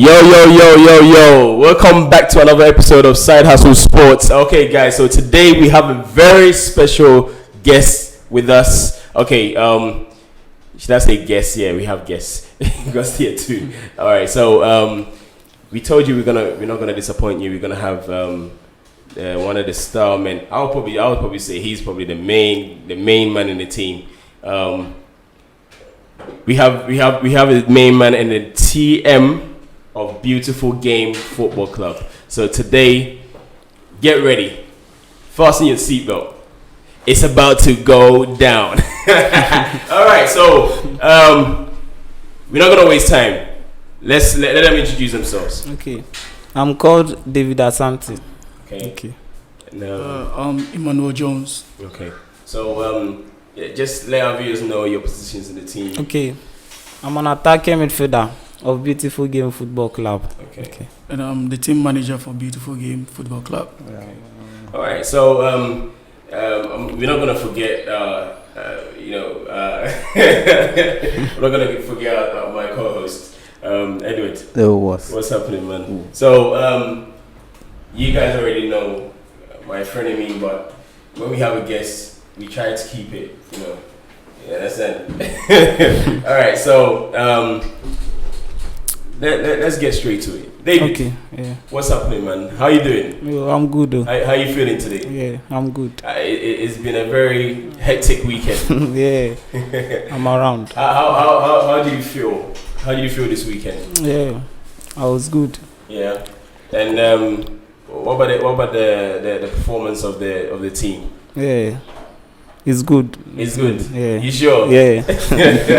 Yo. Welcome back to another episode of Sydehassle Sports. Okay, guys, so today we have a very special guest with us. Okay, should I say guests? Yeah, we have guests. Guests here too. All right, so we told you we're not gonna disappoint you. We're gonna have one of the star men. I would probably say he's probably the main man in the team. We have a main man in the TM of Beautiful Game Football Club. So today, get ready, fasten your seatbelt. It's about to go down. All right, so we're not gonna waste time. Let them introduce themselves. Okay, I'm called David Asante. Okay. I'm Emmanuel Jones. Okay. So just let our viewers know your positions in the team. Okay, I'm an attacking midfielder of Beautiful Game Football Club. Okay. And I'm the team manager for Beautiful Game Football Club. All right. So we're not gonna forget. We're not gonna forget my co-host, Edward. What's happening, man? Ooh. So you guys already know my frenemy, but when we have a guest, we try to keep it. Yeah, that's it. All right. So let's get straight to it. David, okay, yeah. What's happening, man? How you doing? I'm good. Though. How you feeling today? Yeah, I'm good. It's been a very hectic weekend. Yeah, I'm around. How do you feel? How do you feel this weekend? Yeah, I was good. Yeah, and what about the performance of the team? Yeah. It's good. It's good. Yeah. You sure? Yeah.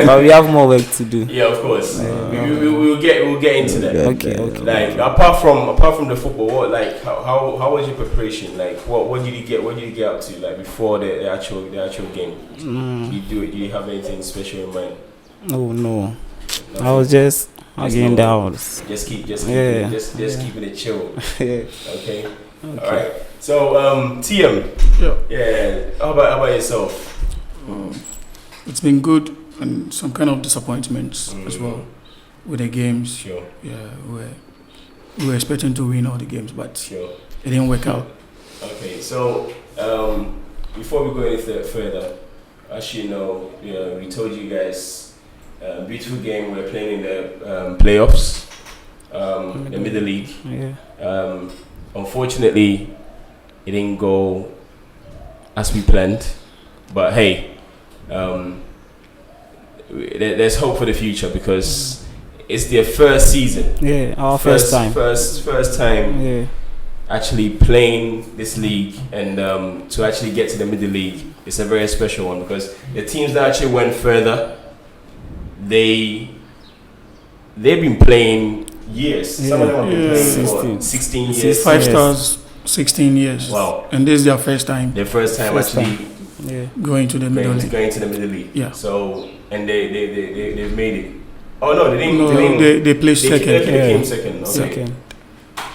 But we have more work to do. Yeah, of course. We'll get into that. Okay. Like apart from the football, what how was your preparation? Like what did you get up to like before the actual game? Did you have anything special in mind? No. Nothing. I was just again the house. Just keeping it chill. Yeah. Okay. All right. So TM. Yeah. How about yourself? It's been good and some kind of disappointments as well with the games. Sure. Yeah, we were expecting to win all the games, but sure, it didn't work out. Okay. So before we go any further, as you know, we told you guys, Beautiful Game, we're playing in the playoffs, the Middle League. Yeah. Unfortunately, it didn't go as we planned, but hey, there's hope for the future because it's their first season. Yeah, our first time. First time. Yeah. Actually playing this league and to actually get to the Middle League, it's a very special one because the teams that actually went further, they've been playing years. Yeah. Some of them have been playing for 16 years. 5 stars, 16 years. Wow. And this is their first time. Their first time Going to the Middle League. Going to the Middle League. Yeah. So and they've made it. Oh no, they didn't. No, they placed second. They came second. Okay. Second.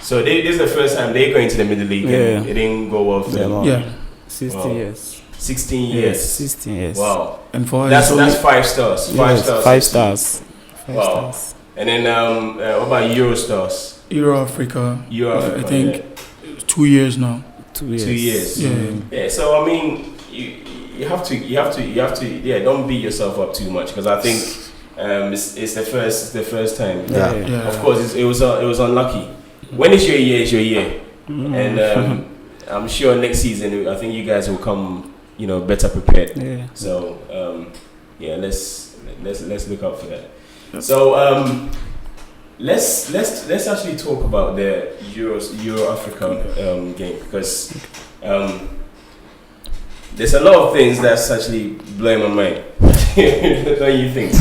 So this is the first time they're going to the Middle League. Yeah. And it didn't go well for them. Yeah. 16 years. 16 years. 16 years. Wow. And for that's 5 stars. 5 stars. 5 stars. Wow. Stars. And then what about Eurostars? Euro Africa. I think 2 years now. 2 years. 2 years. Yeah. Yeah. So I mean, you have to. Yeah. Don't beat yourself up too much because I think it's the first time. Yeah. Of course, it was unlucky. When it's your year, it's your year. And I'm sure next season, I think you guys will come, better prepared. Yeah. So, let's look out for that. Yep. So, let's actually talk about the Euro Africa game because there's a lot of things that's actually blowing my mind. Don't you think?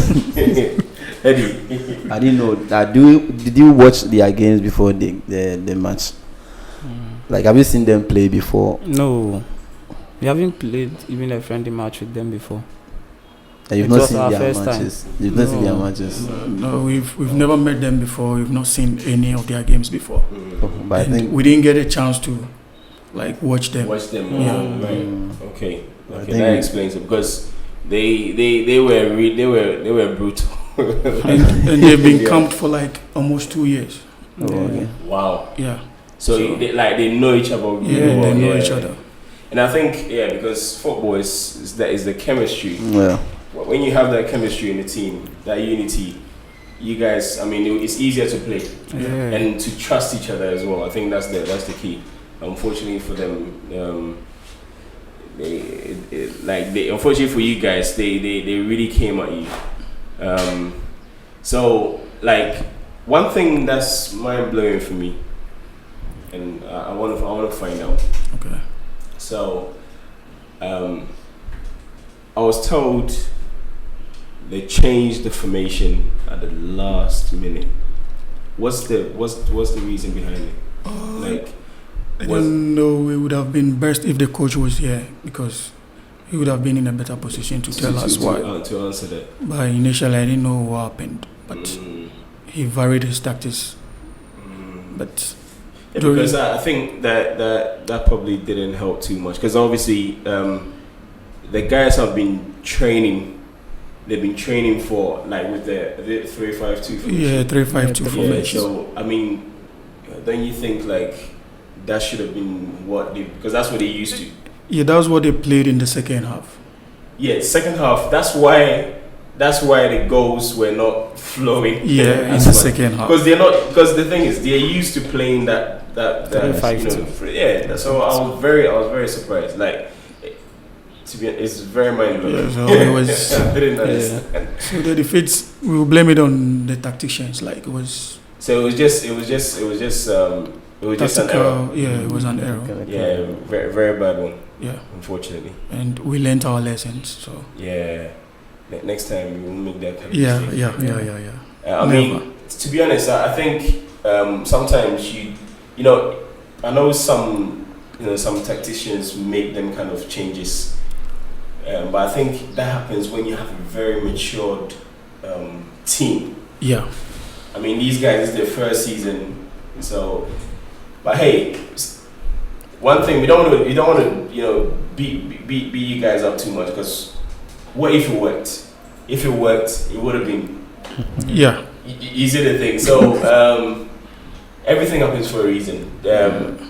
Eddie, I didn't know. Did you watch their games before the match? Like, have you seen them play before? No, we haven't played even a friendly match with them before. And you've not seen their matches. You've not seen their matches. No, we've never met them before. We've not seen any of their games before. But I think we didn't get a chance to watch them. Yeah. Right. Okay. That explains it because they were brutal. and they've been camped for like almost 2 years. Oh, okay. Wow. Yeah. So they know each other really Yeah, well. they know each other. And I think because football is the chemistry. Yeah. When you have that chemistry in the team, that unity, you guys, I mean, it's easier to play and to trust each other as well. I think that's the key. Unfortunately for them, unfortunately for you guys, they really came at you. So like one thing that's mind blowing for me, and I want to find out. Okay. So, I was told they changed the formation at the last minute. What's the reason behind it? I don't know. It would have been best if the coach was here because he would have been in a better position to tell us why. To answer that. But initially, I didn't know what happened. But he varied his tactics. But because I think that probably didn't help too much because obviously the guys have been training. They've been training for like with the 3-5-2 formation. Yeah, 3-5-2 formation. So I mean, don't you think like that should have been what they, because that's what they used to. Yeah, that's what they played in the second half. Yeah, second half. That's why the goals were not flowing. Yeah, in the second half. Because they're not. Because the thing is, they're used to playing that 3-5-2. Yeah. So I was very surprised. Like, to be, it's very mind-blowing. Yeah, so it was. I didn't understand. Yeah. So the defeats, we will blame it on the tacticians. Like it was. So it was just an error. Yeah, it was an error. Yeah, very very bad one. Yeah, unfortunately. And we learned our lessons. So yeah, next time we won't make that kind of mistake. I mean, to be honest, I think sometimes you know, I know some tacticians make them kind of changes, but I think that happens when you have a very matured team. Yeah. I mean, these guys, it's their first season, so. But hey, one thing we don't want to beat you guys up too much because what if it worked? If it worked, it would have been easy to think. So everything happens for a reason.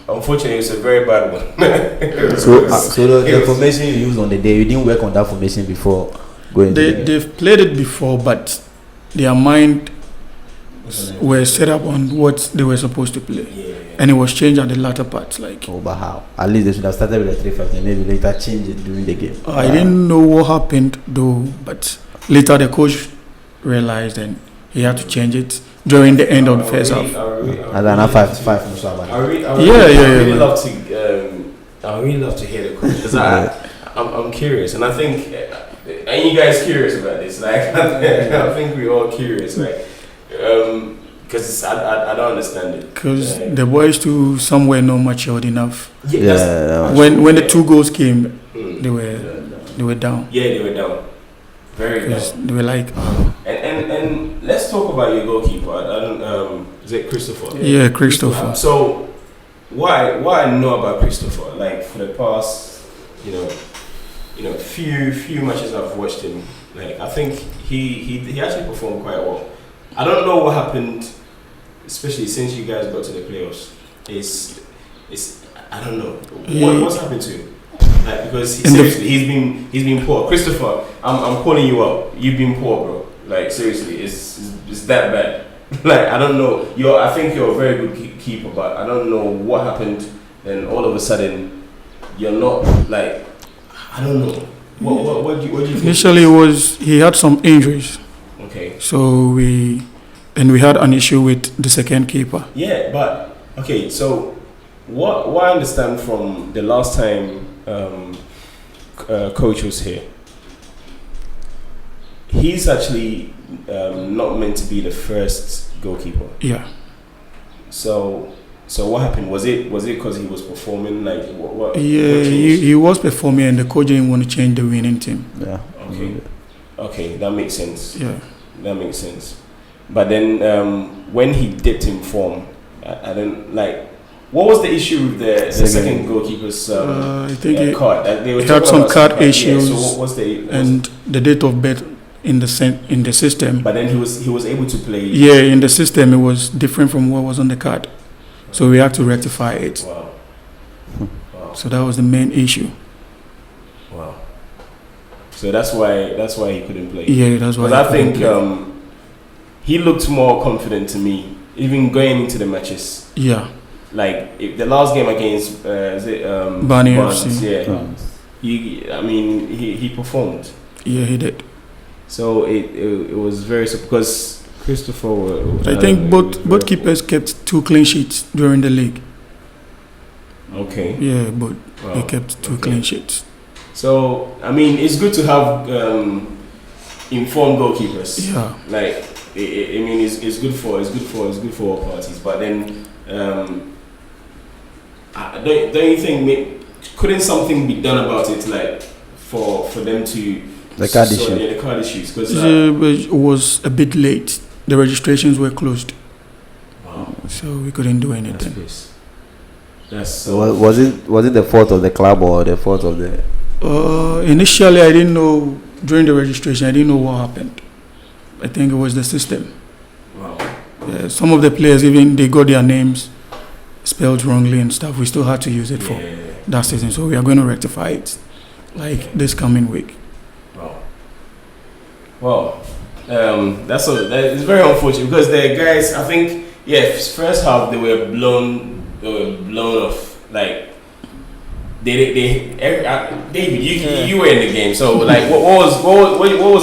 Unfortunately, it's a very bad one. so the formation you used on the day, you didn't work on that formation before going. They've played it before, but their mind were set up on what they were supposed to play. Yeah. And it was changed at the latter part. Like, but how? At least they should have started with a 3-5 and maybe later change it during the game. I didn't know what happened though, but later the coach realized and he had to change it during the end of the first half. And then 5-5. I really love to hear the coach because I'm curious and I think and you guys curious about this. Like I think we're all curious. Like. Because I don't understand it. Because the boys too somewhere not matured enough. When the 2 goals came, they were down. Yeah, they were down. Very down. They were like. And let's talk about your goalkeeper. I don't. Is it Christopher? Yeah, Christopher. So why I know about Christopher? Like for the past, few matches I've watched him. Like I think he actually performed quite well. I don't know what happened, especially since you guys got to the playoffs. It's I don't know what's happened to him. Like because he's been poor. Christopher, I'm calling you out. You've been poor, bro. Like seriously, it's that bad. Like I don't know. I think you're a very good keeper, but I don't know what happened. Then all of a sudden, you're not like I don't know. What do you think? Initially, he had some injuries. Okay. So we had an issue with the second keeper. Yeah, but okay. So what I understand from the last time coach was here, he's actually not meant to be the first goalkeeper. Yeah. So what happened? Was it because he was performing like what? Yeah, he was performing, and the coach didn't want to change the winning team. Yeah. Okay, that makes sense. Yeah. That makes sense. But then when he dipped in form, I don't like. What was the issue with the second goalkeeper's I think card? He had some card issues. Yeah, so what's the and the date of birth in the system. But then he was able to play. Yeah, in the system it was different from what was on the card, so we had to rectify it. Wow. So that was the main issue. Wow. So that's why he couldn't play. Yeah, that's why. Because I think he looked more confident to me, even going into the matches. Yeah. Like the last game against Barney Barnes, FC. yeah. He performed. Yeah, he did. So it was very because Christopher. I think both keepers kept 2 clean sheets during the league. Okay. Yeah, but Wow. they kept 2 clean sheets. So I mean, it's good to have informed goalkeepers. Yeah. Like I mean, it's good for all parties. But then, don't you think couldn't something be done about it, like for them to the card issue? Yeah, the card issues, because It was a bit late. The registrations were closed, wow, so we couldn't do that's anything. piss. That's So was it the fault of the club or the fault of the? Initially, I didn't know during the registration. I didn't know what happened. I think it was the system. wow. Yeah, some of the players even they got their names spelled wrongly and stuff. We still had to use it for Yeah. that season, so we are going to rectify it like this coming week. Wow. Well, that is very unfortunate because the guys, I think, first half they were blown off. Like David, you were in the game, so like what was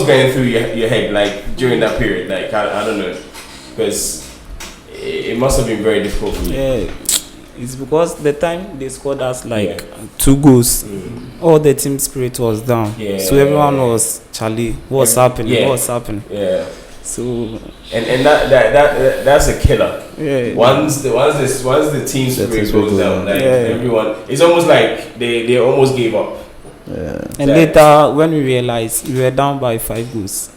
going through your head like during that period? Like I don't know, because it must have been very difficult for you. Yeah, it's because the time they scored us 2 goals, all the team spirit was down. Yeah. So everyone was Charlie. What's happening? Yeah. What's happening? Yeah. So And that's a killer. yeah. Once the team spirit goes down, like everyone, it's almost like they almost gave up. Yeah. And later when we realized we were down by 5 goals.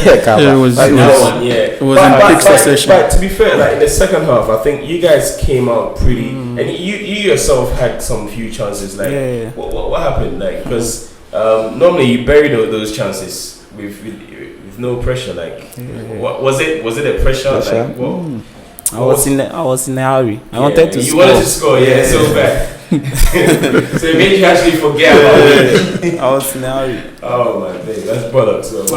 Yeah, it was in quick succession. But to be fair, like in the second half, I think you guys came out pretty, and you yourself had some few chances. Like, what happened? Like, because normally you bury those chances with no pressure. Like, what was it? Was it a pressure? Like, what? I was in a hurry. I wanted to score. You wanted to score, so bad. So it made you actually forget about it. I was in a hurry. Oh my day, that's bollocks. So, so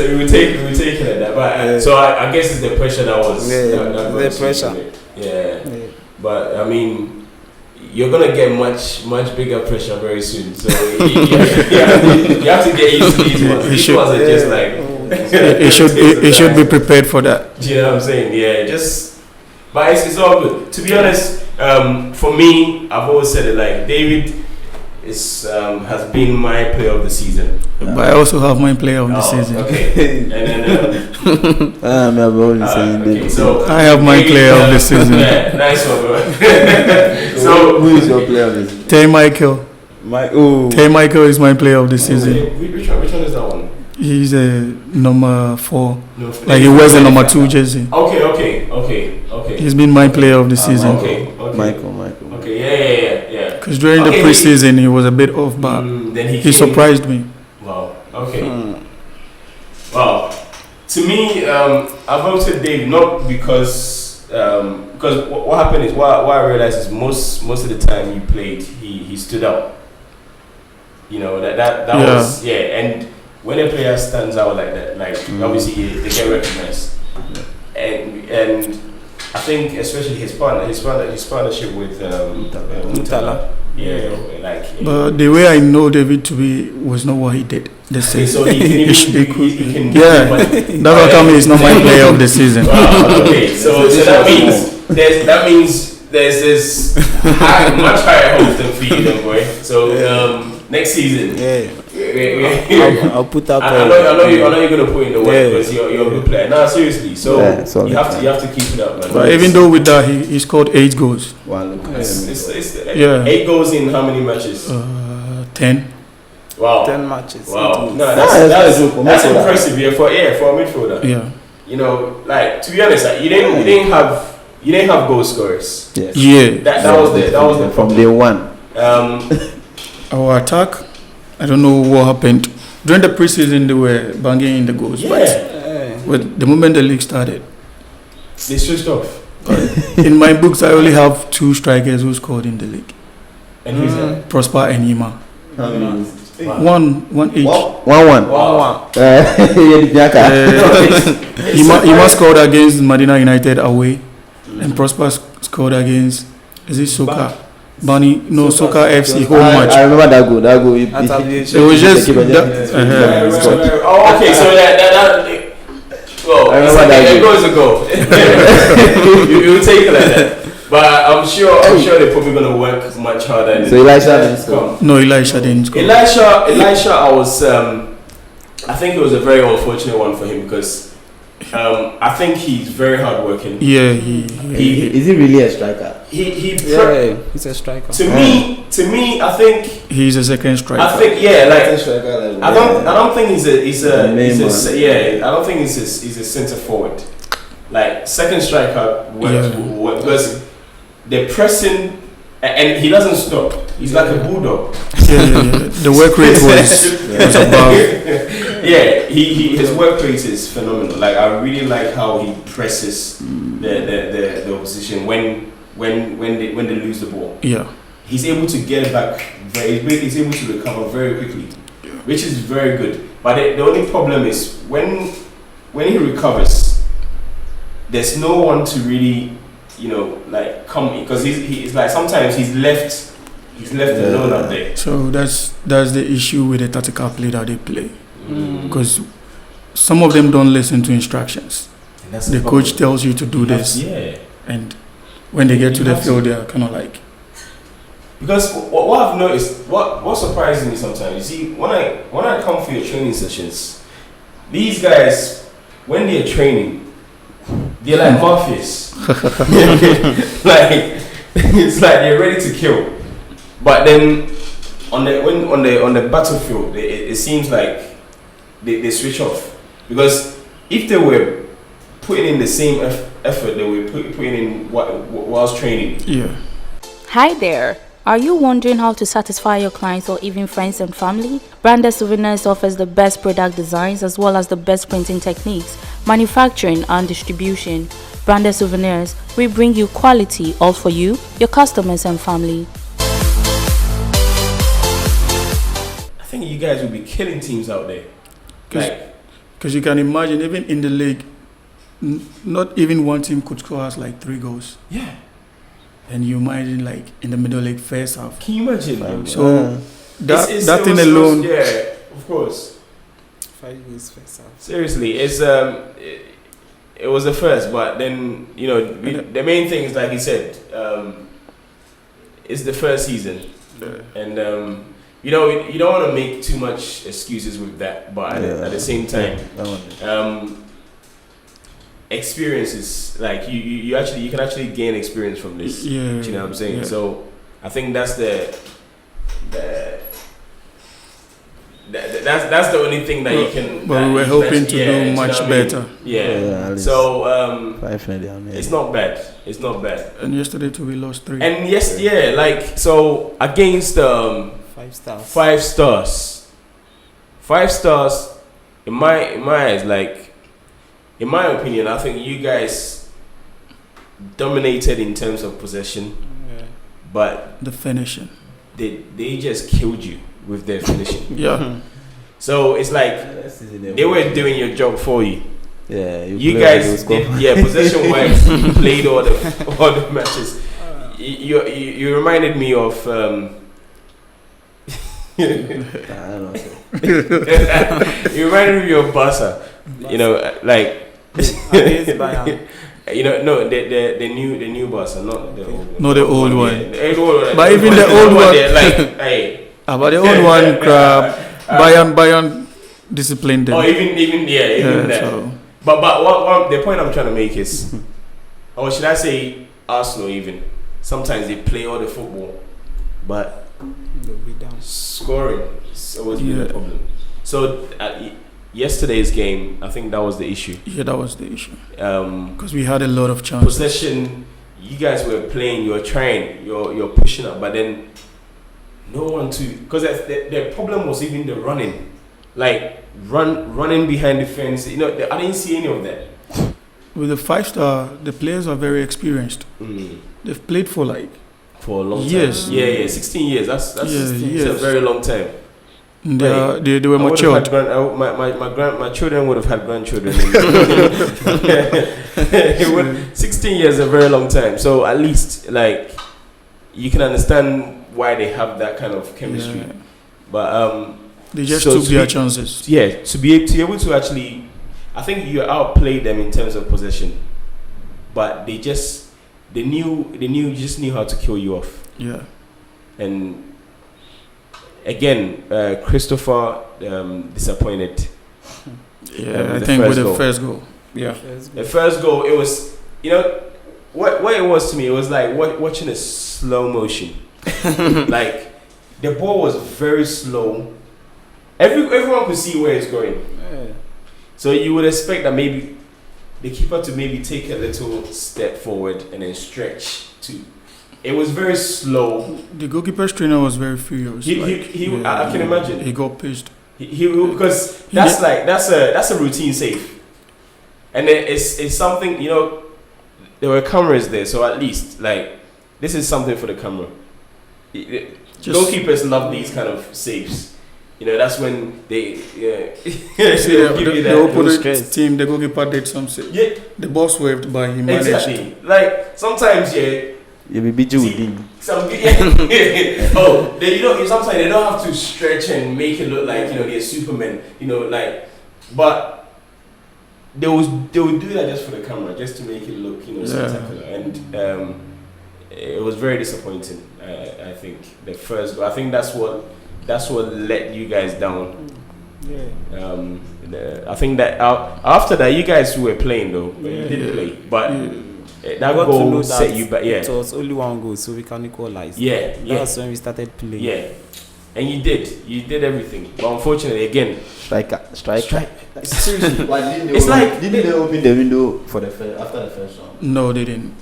we were taking it that, but so I guess it's the pressure that was the pressure. Yeah, but I mean, you're gonna get much bigger pressure very soon. So you have to get used to these ones. These ones are just like. It should be prepared for that. Do you know what I'm saying? Yeah, but it's all good. To be honest, for me, I've always said it, like David has been my player of the season. But I also have my player of the season. Okay. And then okay, so I have my player of the season. Yeah, nice one, bro. So who is your player of the season? Tay Michael. Tay Michael is my player of the season. Which one is that one? He's a number 4. No, like he wears a number 2 jersey. Okay. He's been my player of the season. Okay. Michael. Okay, yeah. Because during the preseason he was a bit off, but then he surprised me. Wow. Okay. Wow. To me, I voted Dave not because what happened is what I realized is most of the time you played, he stood out. You know that was and when a player stands out like that, like obviously they get recognized, and I think especially his partnership with Mutala. Yeah, like. But the way I know David to be was not what he did. So he can. That's how come he's not my player of the season. Okay, so that means there's this much higher hopes than for you, then, boy. So next season. I'll put up. I know you're gonna put in the work because you're a good player. No, seriously. So you have to keep it up, man. But even though with that he scored 8 goals. Wow, It's 8 goals in how many matches? 10. Wow. 10 matches. Wow. No, that's impressive. Yeah, for a midfielder. Yeah. You know, like to be honest, like, you didn't have goal scorers. Yes. Yeah. That was the from day one. Our attack I don't know what happened. During the preseason, they were banging in the goals. Yeah. But with the moment the league started, They switched off. in my books, I only have 2 strikers who scored in the league. And who's that? Prosper and Yima. How many? One each. 1-1. Wow. Yima scored against Medina United away. And Prosper scored against, is it Soka? Bani, no, Soka FC home match. I remember that goal. It was just. Oh, okay, so that well, I it's remember like that it goes a goal. you take it like that. But I'm sure they're probably gonna work much harder. So Elisha didn't score. No, Elisha didn't score. Elisha, I was I think it was a very unfortunate one for him because I think he's very hardworking. Yeah, Is he really a striker? He's a striker. To me, I think he's a second striker. I think I don't think he's I don't think he's a centre forward. Like second striker because they're pressing and he doesn't stop. He's like a bulldog. The work rate was above. His work rate is phenomenal. Like I really like how he presses the opposition when they lose the ball. Yeah, he's able to get it back. He's able to recover very quickly, which is very good. But the only problem is when he recovers, there's no one to really, like come because he's like sometimes he's left alone out there. So that's the issue with the tactical play that they play, because some of them don't listen to instructions. The coach tells you to do this, and when they get to the field, they are kind of like. Because what I've noticed, what surprises me sometimes, you see, when I come for your training sessions, these guys, when they're training, they're like mafias. Like it's like they're ready to kill. But then on the battlefield, it seems like they switch off. Because if they were putting in the same effort they were putting in whilst training. Yeah. Hi there. Are you wondering how to satisfy your clients or even friends and family? Branded Souvenirs offers the best product designs as well as the best printing techniques, manufacturing and distribution. Branded Souvenirs, we bring you quality all for you, your customers and family. I think you guys will be killing teams out there. Because you can imagine, even in the league, not even one team could score us like 3 goals. Yeah. And you imagine like in the middle league first half. Can you imagine? So that thing alone. Yeah, of course. 5 goals first half. Seriously, it's it was the first, but then the main thing is like he said, it's the first season, and you don't want to make too much excuses with that, but at the same time, experience is like you can actually gain experience from this. Do you know what I'm saying? So I think that's that's the only thing that you can. But we were hoping to do much better. So it's not bad. It's not bad. And yesterday too, we lost 3. And like so against 5 stars. 5 stars. 5 stars in my eyes, like in my opinion, I think you guys dominated in terms of possession, but the finishing, they just killed you with their finishing. So it's like they were doing your job for you. Yeah, you guys did, possession wise, you played all the matches. You reminded me of I don't know. you reminded me of Barca. Like the new Barca, not the old one. Not the old one. Yeah, the old one. But even the old one, like, hey. But the old one, Bayern disciplined them. Oh, even that. So. But what the point I'm trying to make is, or should I say, Arsenal even sometimes they play all the football, but scoring is always been a problem. So yesterday's game, I think that was the issue. Yeah, that was the issue. Because we had a lot of chances. Possession, you guys were playing, you're trying, you're pushing up, but then no one to, because the problem was even the running, like running behind the fence. You know, I didn't see any of that. With the 5-star, the players are very experienced. They've played for a long time. Yes. Yeah, 16 years. That's a very long time. They were matured. My children would have had grandchildren. 16 years is a very long time. So at least, like, you can understand why they have that kind of chemistry. Yeah. But they just took their chances. Yeah, to be able to actually, I think you outplayed them in terms of possession, but they just knew how to kill you off. Yeah. And again, Christopher disappointed. Yeah, I think with the first goal. Yeah. The first goal, it was, you know, what it was to me, it was like watching a slow motion. Like, the ball was very slow. Everyone could see where it's going. Yeah. So you would expect that maybe the keeper to maybe take a little step forward and then stretch too. It was very slow. The goalkeeper's trainer was very furious. I can imagine. He got pissed. Because that's a routine save, and it's something, you know. There were cameras there, so at least, like, this is something for the camera. Goalkeepers love these kind of saves. You know, that's when they the opponent team, the goalkeeper did something. Yeah. The ball swerved, but he managed. Exactly. Like, sometimes, you be busy with him. Sometimes they don't have to stretch and make it look like, you know, they're Superman. You know, like, but they would do that just for the camera, just to make it look, you know, spectacular. And it was very disappointing. I think the first goal. I think that's what let you guys down. Yeah. I think that after that, you guys were playing though. You did play, but. That goal set you back. Yeah, it was only one goal, so we can equalize. Yeah, that's when we started playing. Yeah, and you did everything. But unfortunately, again, striker. Seriously, didn't they open the window for after the first round? No, they didn't.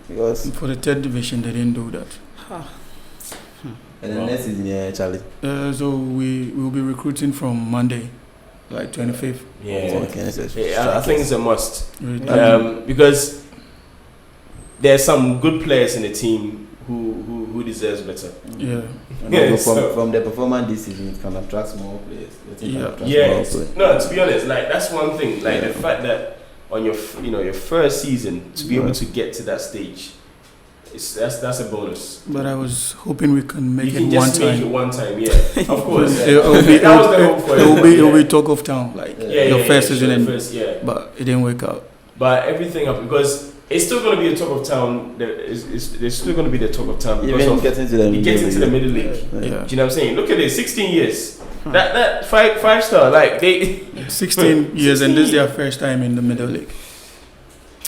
Because for the 3rd division, they didn't do that. And then next season, Charlie. So we will be recruiting from Monday, like 25th. Yeah, I think it's a must. Really? Because there's some good players in the team who deserves better. Yeah. From the performance this season, it can attract more players. No, to be honest, like, that's one thing. Like, the fact that on your first season to be able to get to that stage, that's a bonus. But I was hoping we can make it one time. Yeah, of course. It will be talk of town, like your first season, but it didn't work out. But everything up, because it's still going to be a talk of town. There's still going to be the talk of town because of getting to the middle league. Yeah. Do you know what I'm saying? Look at it, 16 years. That 5-star, like, they 16 years, and this is their first time in the middle league.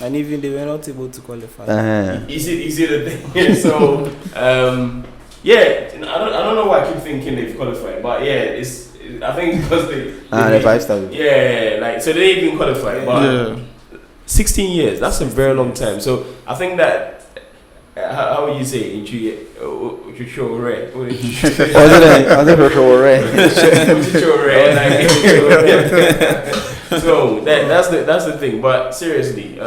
And even they were not able to qualify. Is it the thing? So I don't know why I keep thinking they've qualified, but I think because the 5-star. Yeah, like, so they didn't even qualify, but 16 years, that's a very long time. So I think that how would you say it? So that's the thing. But seriously,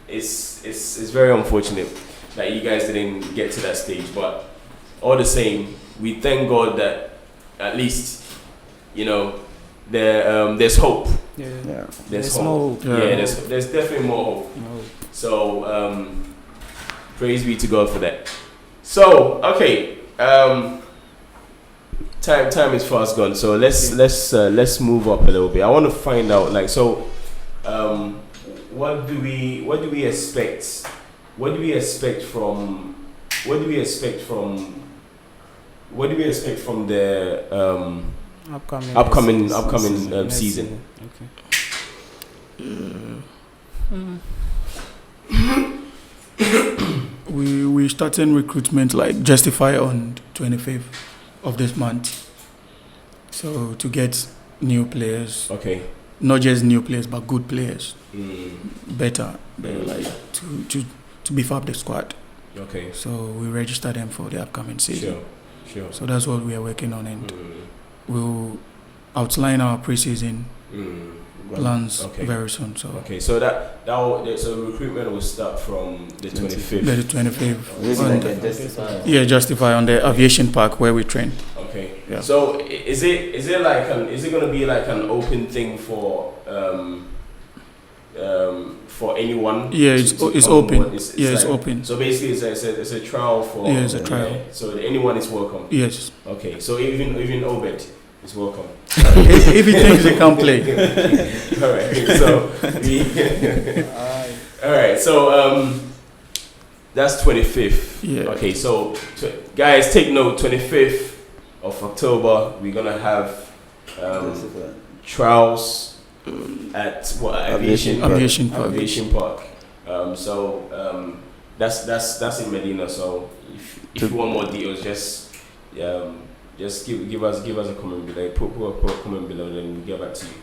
it's very unfortunate that you guys didn't get to that stage. But all the same, we thank God that at least, you know, there's hope. Yeah. There's hope. Yeah, there's definitely more hope. So praise be to God for that. So okay, time is fast gone. So let's move up a little bit. I want to find out, like, so what do we expect? What do we expect from the upcoming season? Okay. We starting recruitment, like, justify on 25th of this month. So to get new players. Okay. Not just new players, but good players. Better, like, to beef up the squad. Okay. So we register them for the upcoming season. Sure. So that's what we are working on, and we'll outline our preseason plans very soon. So so so recruitment will start from the 25th. The 25th. Justify on the aviation park where we train. Okay. Yeah. So is it going to be like an open thing for anyone? Yeah, it's open. It's open. So basically, it's a trial for. Yeah, it's a trial. So anyone is welcome. Yes. Okay. So even Obed is welcome. If he thinks he can play. All right. So all right. So that's 25th. Yeah. Okay. So guys, take note. 25th of October, we're gonna have trials at Aviation Park. That's in Medina. So if you want more details, just give us a comment below. Put a comment below, then we'll get back to you.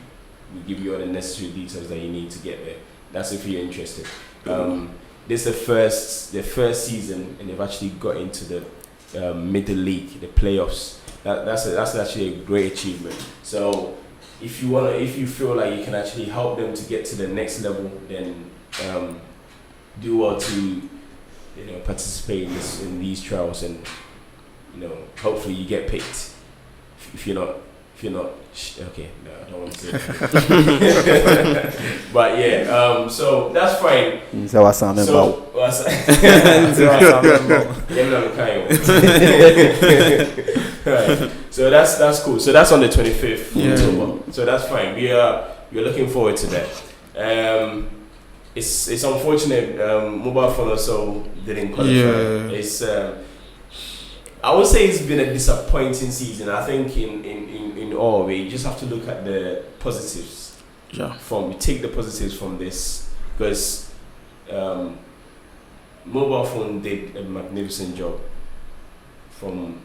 We'll give you all the necessary details that you need to get there. That's if you're interested. This is the first season, and they've actually got into the middle league, the playoffs. That's actually a great achievement. So if you feel like you can actually help them to get to the next level, then do well to participate in these trials, and hopefully you get picked. If you're not, okay, no, I don't want to say that. But yeah, so that's fine. Right. So that's cool. So that's on the 25th October. So that's fine. We're looking forward to that. It's unfortunate Mobile Phone also didn't qualify. Yeah. It's I would say it's been a disappointing season. I think in all way, you just have to look at the positives. Yeah. Take the positives from this, because Mobile Phone did a magnificent job from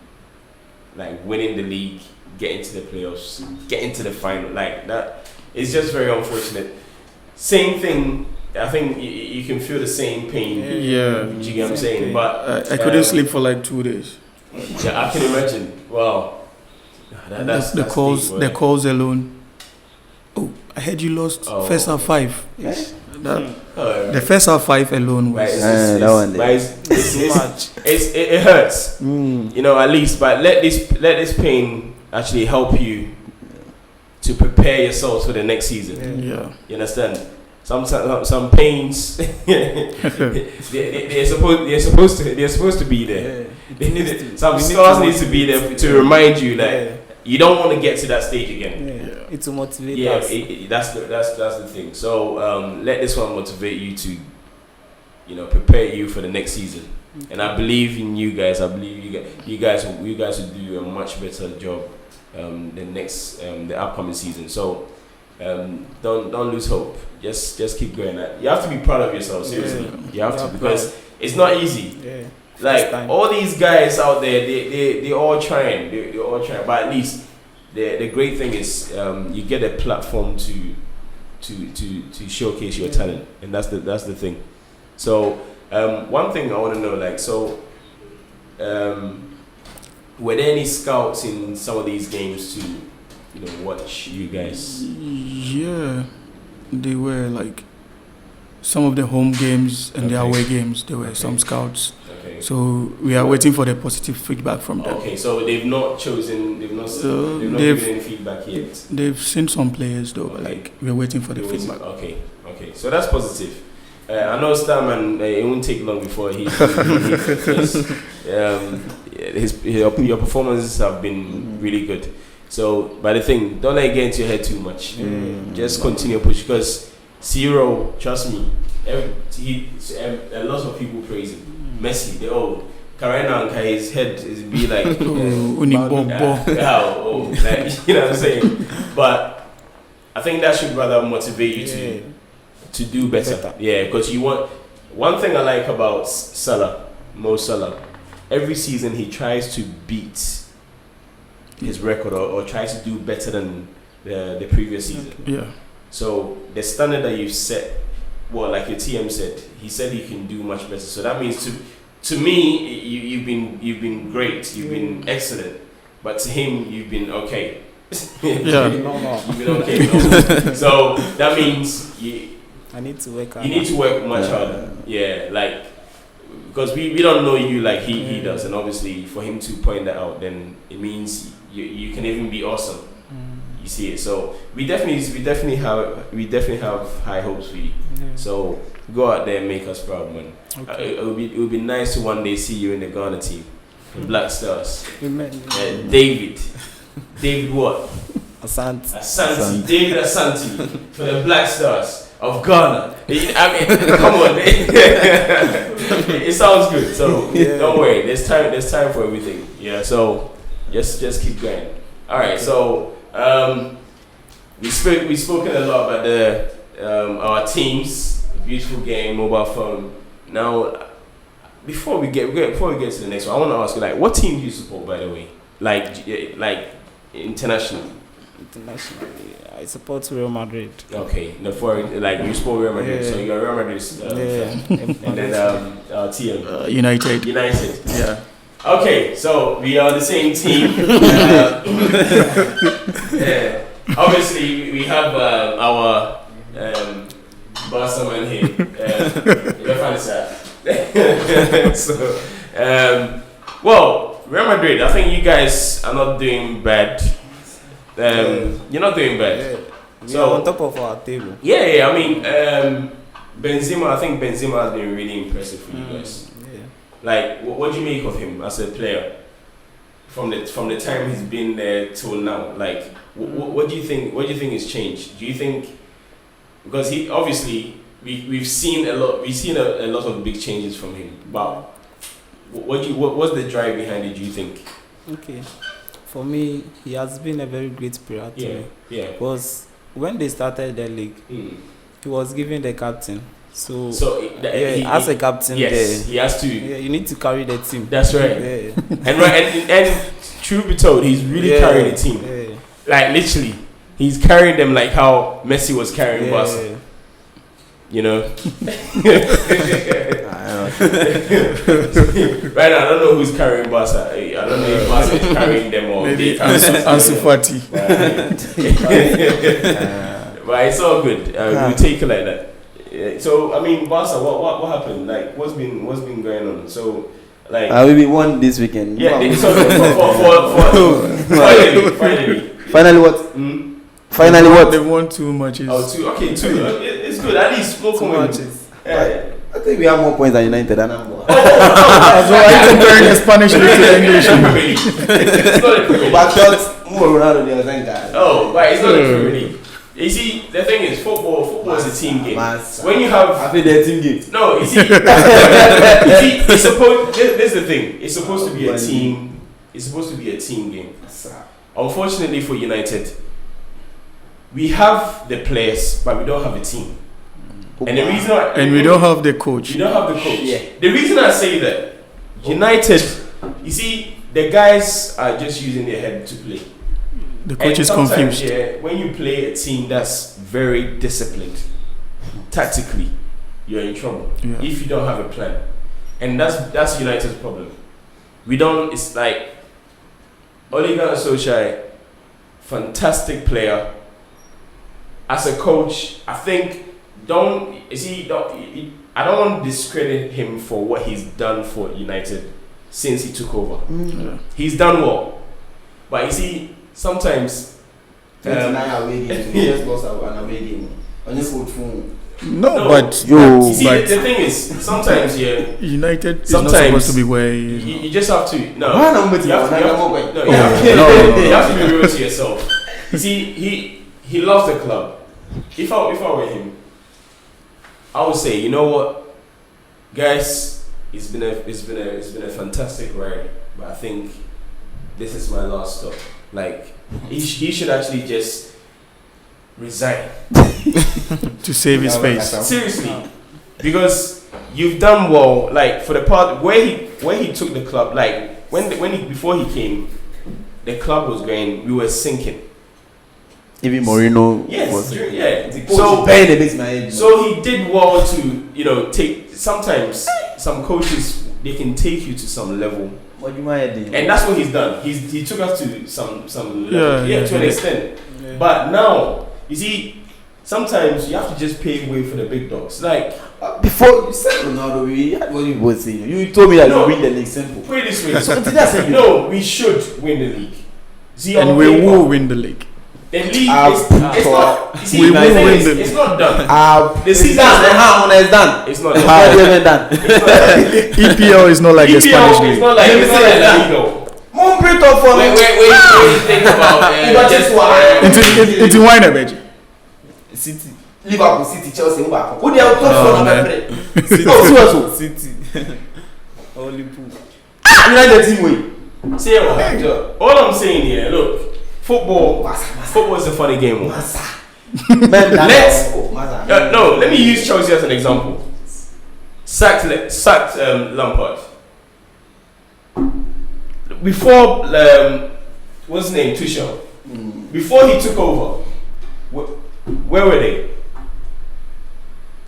like winning the league, getting to the playoffs, getting to the final. Like that, it's just very unfortunate. Same thing. I think you can feel the same pain. Yeah. Do you get what I'm saying? Pain. But I couldn't sleep for like 2 days. Yeah, I can imagine. Wow. That's the calls alone. Oh, I heard you lost first half 5. Yes. The first half 5 alone was. It hurts. At least, but let this pain actually help you to prepare yourselves for the next season. Yeah. You understand? Some pains they're supposed to be there. Some scars need to be there to remind you that you don't want to get to that stage again. It's to motivate us. That's the thing. So let this one motivate you to prepare you for the next season. And I believe in you guys. I believe you guys will do a much better job the upcoming season. So don't lose hope. Just keep going. You have to be proud of yourself. Seriously, you have to, because it's not easy. Yeah. Like all these guys out there, they all trying. They're all trying. But at least the great thing is you get a platform to showcase your talent, and that's the thing. So one thing I want to know, were there any scouts in some of these games to watch you guys? Yeah, they were like some of the home games and the away games. There were some scouts. Okay. So we are waiting for the positive feedback from them. Okay, so they've not given any feedback yet. They've seen some players though, but we're waiting for the feedback. Okay, so that's positive. I know Starman, it won't take long before your performances have been really good. So, but the thing, don't let it get into your head too much. Just continue push, because Zero, trust me, a lot of people praise him. Messi, Karena, his head is be like, like, you know what I'm saying? But I think that should rather motivate you to do better. Yeah, because you want. One thing I like about Mo Salah, every season he tries to beat his record or tries to do better than the previous season. Yeah. So the standard that you've set, like your TM said, he said he can do much better. So that means to me, you you've been great, you've been excellent, but to him you've been okay. Yeah. You've been okay. No. So that means I need to work harder. you need to work much harder. Yeah, like because we don't know you like he does, and obviously for him to point that out, then it means you can even be awesome. You see it. So we definitely have high hopes for you. Yeah. So go out there and make us proud, man. Okay. It would be nice to one day see you in the Ghana team, the Black Stars. Amen. David what? Asante. David Asante for the Black Stars of Ghana. I mean, come on. It sounds good. So don't worry. There's time for everything. Yeah. So just keep going. All right. So we've spoken a lot about our teams, beautiful game, mobile phone. Now, before we get to the next one, I want to ask you, like, what team do you support, by the way? Like internationally. Internationally, I support Real Madrid. Okay, no, you support Real Madrid, so you're a Real Madrid fan. And then TM. United. Yeah. Okay, so we are the same team. Obviously, we have our Barca man here. So, well, Real Madrid, I think you guys are not doing bad. You're not doing bad. Yeah. We So are on top of our table. Yeah. I mean, Benzema. I think Benzema has been really impressive for you guys. Yeah. Like, what do you make of him as a player? From the time he's been there till now, like, what do you think? What do you think has changed? Do you think because he obviously we've seen a lot of big changes from him, but what's the drive behind it? Do you think? Okay. For me, he has been a very great player to me. Yeah. Because when they started the league, he was given the captain. So as a captain, yes, he has to. Yeah, you need to carry the team. That's right. Yeah. and truth be told, he's really carrying the team. Yeah. Like literally, he's carrying them like how Messi was carrying Barca. You know. Right now, I don't know who's carrying Barca. I don't know if Barca is carrying them or maybe they carry Ansu Fati. But it's all good. We take it like that. So I mean, Barca, what happened? Like, what's been going on? So, like, we be won this weekend. Yeah. So finally what? Finally what? They won 2 matches. Oh, 2. Okay, 2. It's good. At least 4 matches. Yeah. I think we have more points than United. And I'm more. So are you comparing the Spanish league to the English league? It's not a Premier League. But I thought more Ronaldo than that. Oh, right. It's not a Premier League. You see, the thing is, football is a team game. When you have, I think they're team game. no, you see, it's supposed. This is the thing. It's supposed to be a team. It's supposed to be a team game. Unfortunately for United, we have the players, but we don't have a team. And the reason why, And we don't have the coach. we don't have the coach. Yeah. The reason I say that, United, you see, the guys are just using their head to play. The coach is sometimes, confused. Yeah, when you play a team that's very disciplined, tactically, you're in trouble if you don't have a plan, and that's United's problem. We don't. It's like Ole Gunnar Solskjaer, fantastic player. As a coach, I think I don't want to discredit him for what he's done for United since he took over. He's done well, but you see. Sometimes 29 away games. We just lost an away game. On this old phone. No, but you see, the thing is, sometimes United is not supposed to be where he is. You just have to you have to be real to yourself. You see, he loves the club. If I were him, I would say, you know what, guys, it's been a fantastic ride, but I think this is my last stop. Like, he should actually just resign to save his face. Seriously, because you've done well. Like, for the part where he took the club, like before he came, the club was going. We were sinking. Even Mourinho. Yes. So he did well to take. Sometimes some coaches they can take you to some level. What you might do? And that's what he's done. He took us to some level, to an extent. Yeah. But now, you see, sometimes you have to just pave way for the big dogs. Like before you said Ronaldo, we had what you were saying. You told me that you win the league. Simple. Put it this way. No, we should win the league. See, and we will win the league. The league it's not. See, we will win the league. It's not done. The season is done. It's done. It's not done. EPL is not like the Spanish league. It's not like La Liga. Wait, think about it. It's in wine, baby. City. Liverpool, City, Chelsea, Mbappe. Who they are top City. Only pool. United team win. See all I'm saying here, look, football is a funny game. Let me use Chelsea as an example. Sacked Lampard. Before what's his name, Tuchel. Before he took over, where were they?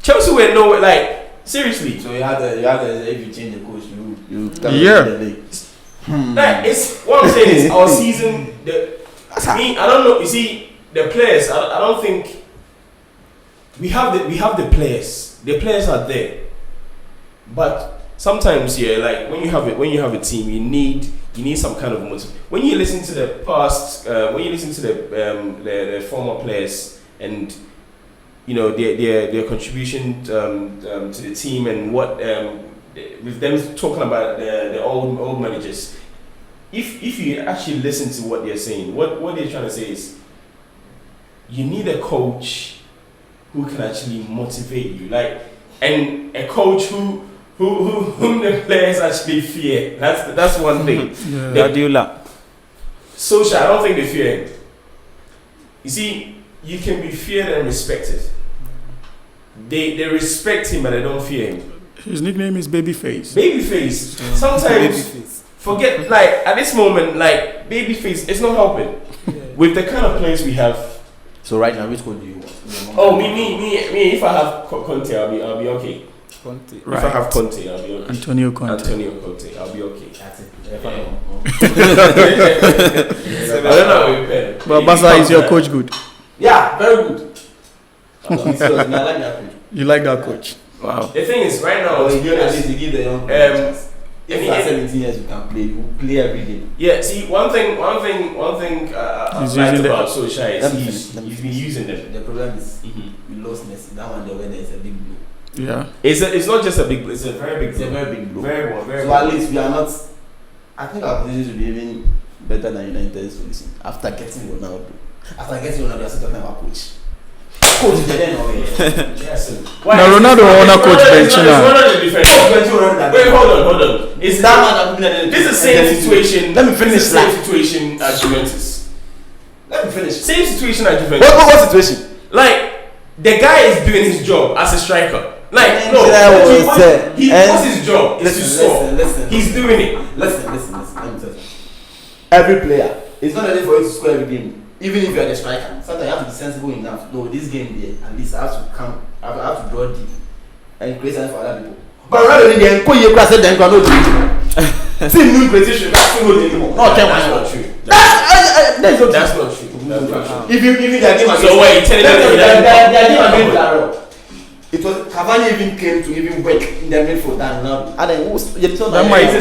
Chelsea were nowhere. Like seriously. So you had if you change the coach, you Like it's what I'm saying is our season. I don't know. You see the players. I don't think we have the players. The players are there, but sometimes like when you have a team, you need some kind of motive. When you listen to the past, when you listen to the former players and their contribution to the team and what with them talking about the old managers. If you actually listen to what they're saying, what they're trying to say is you need a coach who can actually motivate you, and a coach whom the players actually fear. That's one thing. Social, I don't think they fear him. You see, you can be feared and respected. They respect him, but they don't fear him. His nickname is Babyface. Babyface. Sometimes forget at this moment, Babyface, it's not helping. With the kind of players we have. So right now, which coach do you want? Oh, me. If I have Conte, I'll be okay. Conte. Right. If I have Conte, I'll be okay. Antonio Conte, I'll be okay. That's it. I don't know. But Basa, is your coach good? Yeah, very good. I like that coach. You like that coach? Wow. The thing is, right now, to be honest, you give the young if you are 17 years, you can play. You play every day. Yeah. See, one thing I like about Solskjaer is he's been using them. The problem is we lost Messi. That one, when there's a big blow. Yeah. It's not just a big blow. It's a very big blow. It's a very big blow. Very so big. At least we are not. I think our position should be even better than United's position after getting Ronaldo. After getting Ronaldo, we are still talking about coach. Coach is there now. Yes. Now Ronaldo on a coach bench now. Wait, hold on. Is that this is the same situation? Let me finish. Same situation at Juventus. Let me finish. Same situation at Juventus. What situation? The guy is doing his job as a striker. What's his job? Is to score. Listen. He's doing it. Listen. Let me tell you. Every player, it's not easy for you to score every game. Even if you are the striker, sometimes you have to be sensible enough. No, this game there, at least I have to draw deep and create something for other people. But rather than the you class then can no do it. See new creation, that's not anymore. No, that's not true. That's not true. If you give me that game against, so what you telling me that game against Villarreal, it was Cavani even came to even work in the midfield than Ronaldo. And then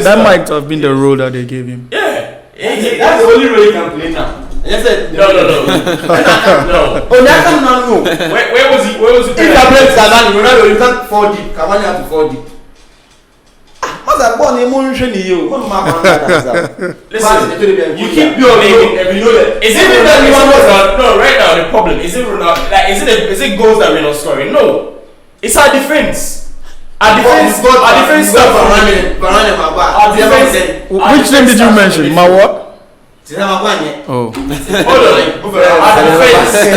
that might have been the role that they gave him. Yeah, that's the only role he can play now. And I said, no. Oh, no. Where was he? If you are playing Cavani, Ronaldo, you can't fall deep. Cavani have to fall deep. Listen, you keep blaming every. Is it Ronaldo? No, right now the problem is it Ronaldo? Is it goals that we're not scoring? No, it's our defense. Our defense stuff. Which name did you mention? Mawat? Oh. Hold on.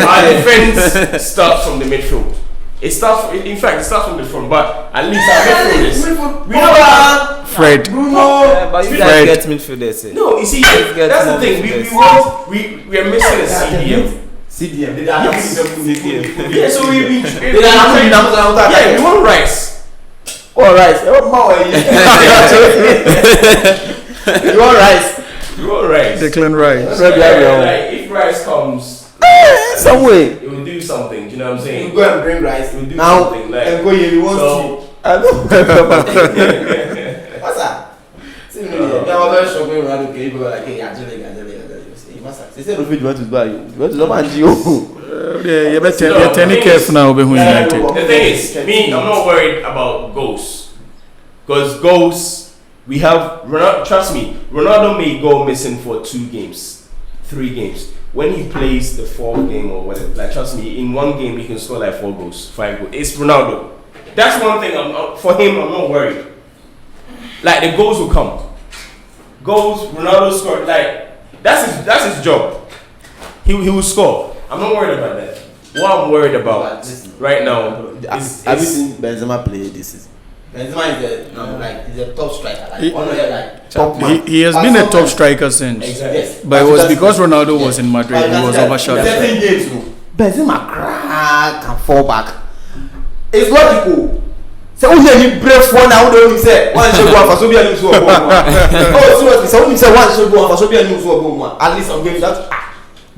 Our defense starts from the midfield. It starts from the front, but at least our midfielders. We know Fred. Bruno. But you guys get midfielders. No, you see, that's the thing. We are missing a CDM. Yeah, so we want Rice. All rice. You want rice? You want rice? Declan Rice. Like if rice comes, some way. it will do something. Do you know what I'm saying? You go and bring rice. It will do Now, something. Like and go here. You want so. I don't. What's that? See, I'm very struggling around. Okay, you go like, hey, Angelic. They said, "If you want to buy, you want to love you." Yeah, you better take careful now. Be United. The thing is, me, I'm not worried about goals, because goals we have. Trust me, Ronaldo may go missing for 2 games, 3 games. When he plays the 4th game or whatever, like trust me, in 1 game he can score like 4 goals, 5 goals. It's Ronaldo. That's one thing. For him, I'm not worried. Like the goals will come. Goals, Ronaldo scored. Like that's his job. He will score. I'm not worried about that. What I'm worried about right now is. Have you seen Benzema play this season? Benzema is he's a top striker. Top man. He has been a top striker since. Exactly. Yes. But it was because Ronaldo was in Madrid. He was overshadowed. Certain games, Benzema can fall back. It's logical. So when you break for now, don't say one should go for so be a new so. Oh, seriously, so when you say one should go for so be a new so. At least some games that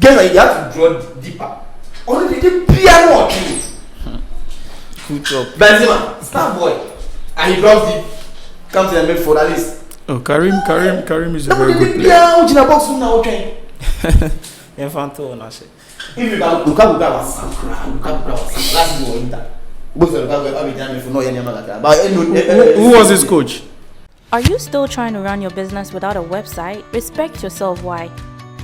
games that you have to draw deeper. Only the piano or two. Good job. Benzema, star boy, and he drops deep, comes in the midfield at least. Oh, Karim is a very good player. If you Lukaku was last year Inter. Who was his coach? Are you still trying to run your business without a website? Respect yourself. Why?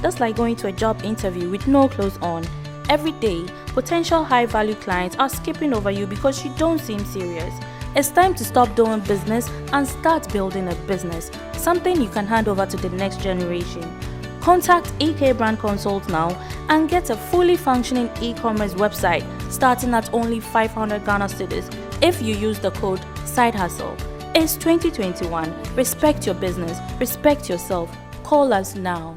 That's like going to a job interview with no clothes on. Every day, potential high-value clients are skipping over you because you don't seem serious. It's time to stop doing business and start building a business, something you can hand over to the next generation. Contact EK Brand Consult now and get a fully functioning e-commerce website starting at only 500 Ghana cedis if you use the code Sydehassle. It's 2021. Respect your business. Respect yourself. Call us now.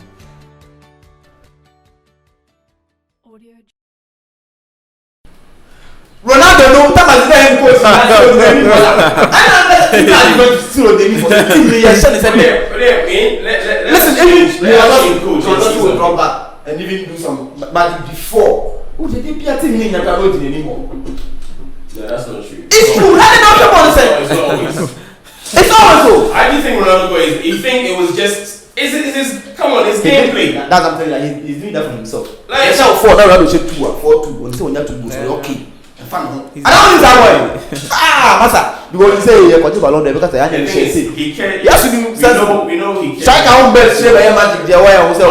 Ronaldo no time as the coach. I don't know still the team listen, you will drop back and even do some magic before. Who did you team name that are not anymore? Yeah, that's not true. It's true. I don't know what to say. It's not always. It's always so. I do think Ronaldo is. You think it was just? Is come on, it's gameplay. That's what I'm telling you. He's doing that for himself. Like so 4 now Ronaldo should 2 or 4-2. When you say when you have to go, so okay. I don't use that way. Master. Because you say you continue along there because I the thing is, he cares. He has to be we know he cares. strike our own best shape and magic there why I was say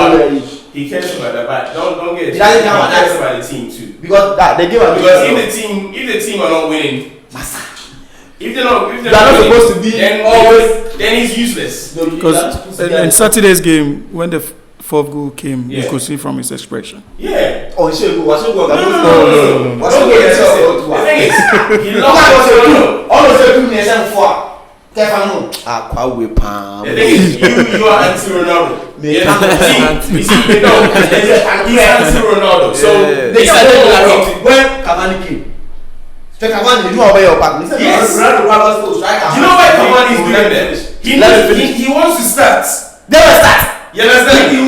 he cares about that, but don't get it. He doesn't cares about the team too. because they give Because if the team are not winning, if they're not supposed to be then he's useless. Because in Saturday's game, when the 4th goal came, you could see from his expression. Yeah. Oh, should go. No. The thing is, he lost. All of them do for. The thing is, you are anti-Ronaldo. He's anti-Ronaldo. So they said when Cavani came. Cavani, you know where your back. Yes. You know why Cavani is doing that? He wants to start. They will start. You understand? Let me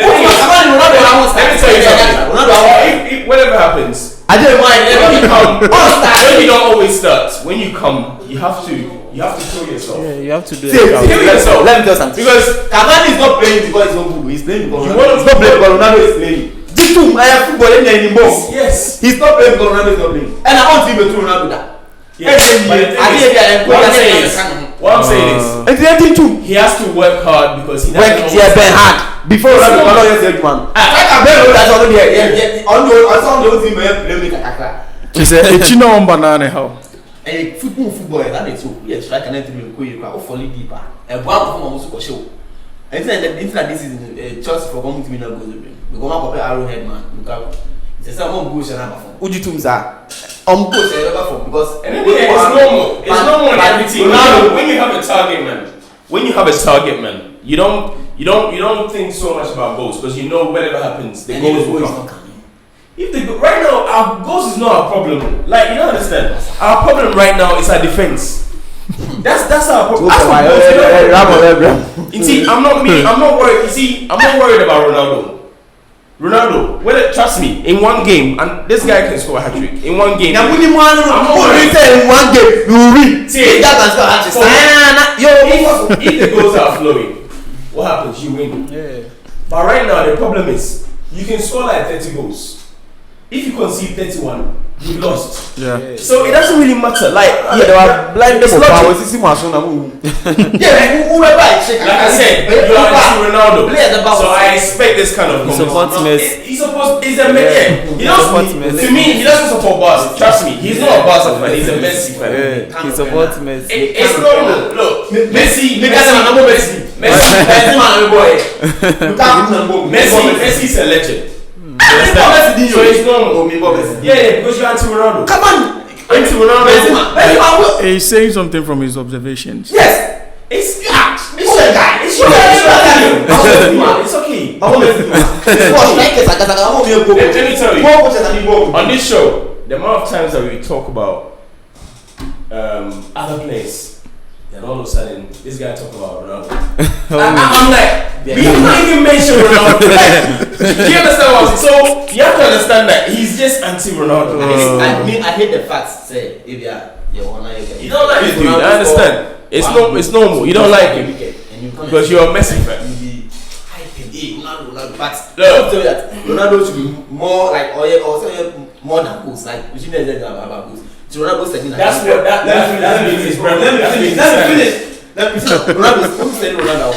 tell you something. Whatever happens, I didn't mind. when you don't always start. When you come, you have to show yourself. Yeah, you have to do it. Let me tell you something. Because Cavani is not playing because he's not good. He's playing because he's not playing because Ronaldo is playing. This too, I have football anymore. Yes. He's not playing because Ronaldo is not playing. And I want to even Ronaldo that. Yes. What I'm saying is, he has to work hard because he doesn't hard. Before Ronaldo is the man. That's already It's a chino on banana how. A football that is so yes, strike and entry go you fall deeper. A one from also show. And then this is just for coming to me now goes because I compare Arrowhead man. It's a someone goes and have a Ujitumza. Goes because it's normal. It's normal in every team. When you have a target man, you don't think so much about goals because you know whatever happens, the goals will come. Right now, our goals is not our problem. Like, you don't understand. Our problem right now is our defense. That's our problem. You see, I'm not worried. You see, I'm not worried about Ronaldo, trust me, in one game, and this guy can score a hat trick in one game. I'm not worried. In one game, you will win. See, that can score a hat trick. If the goals are flowing, what happens? You win. Yeah. But right now, the problem is you can score like 30 goals. If you concede 31, you lost. Yeah. So it doesn't really matter. Like, there are blind people. Like I said, you are Ronaldo. So I expect this kind of. He supports Messi. He's a Messi. To me, he doesn't support Barca. Trust me, he's not a Barca fan. He's a Messi fan. Yeah. He supports Messi. It's normal. Look, Messi is a legend. So it's normal. Yeah, because you're anti-Ronaldo. Come on! Anti-Ronaldo. He's saying something from his observations. Yes! It's a guy. It's okay. Let me tell you, on this show, the amount of times that we talk about other players, and all of a sudden, this guy talk about Ronaldo. I'm like, we didn't even mention Ronaldo. Do you understand what I'm saying? So you have to understand that he's just anti-Ronaldo. I hate the facts. Say, if you don't like this dude, I understand. It's normal. You don't like him because you're a Messi fan. Ronaldo, but I'll tell you that Ronaldo should be more like more than goals. Like we shouldn't say about goals. Ronaldo setting. That's what that means. Let me finish.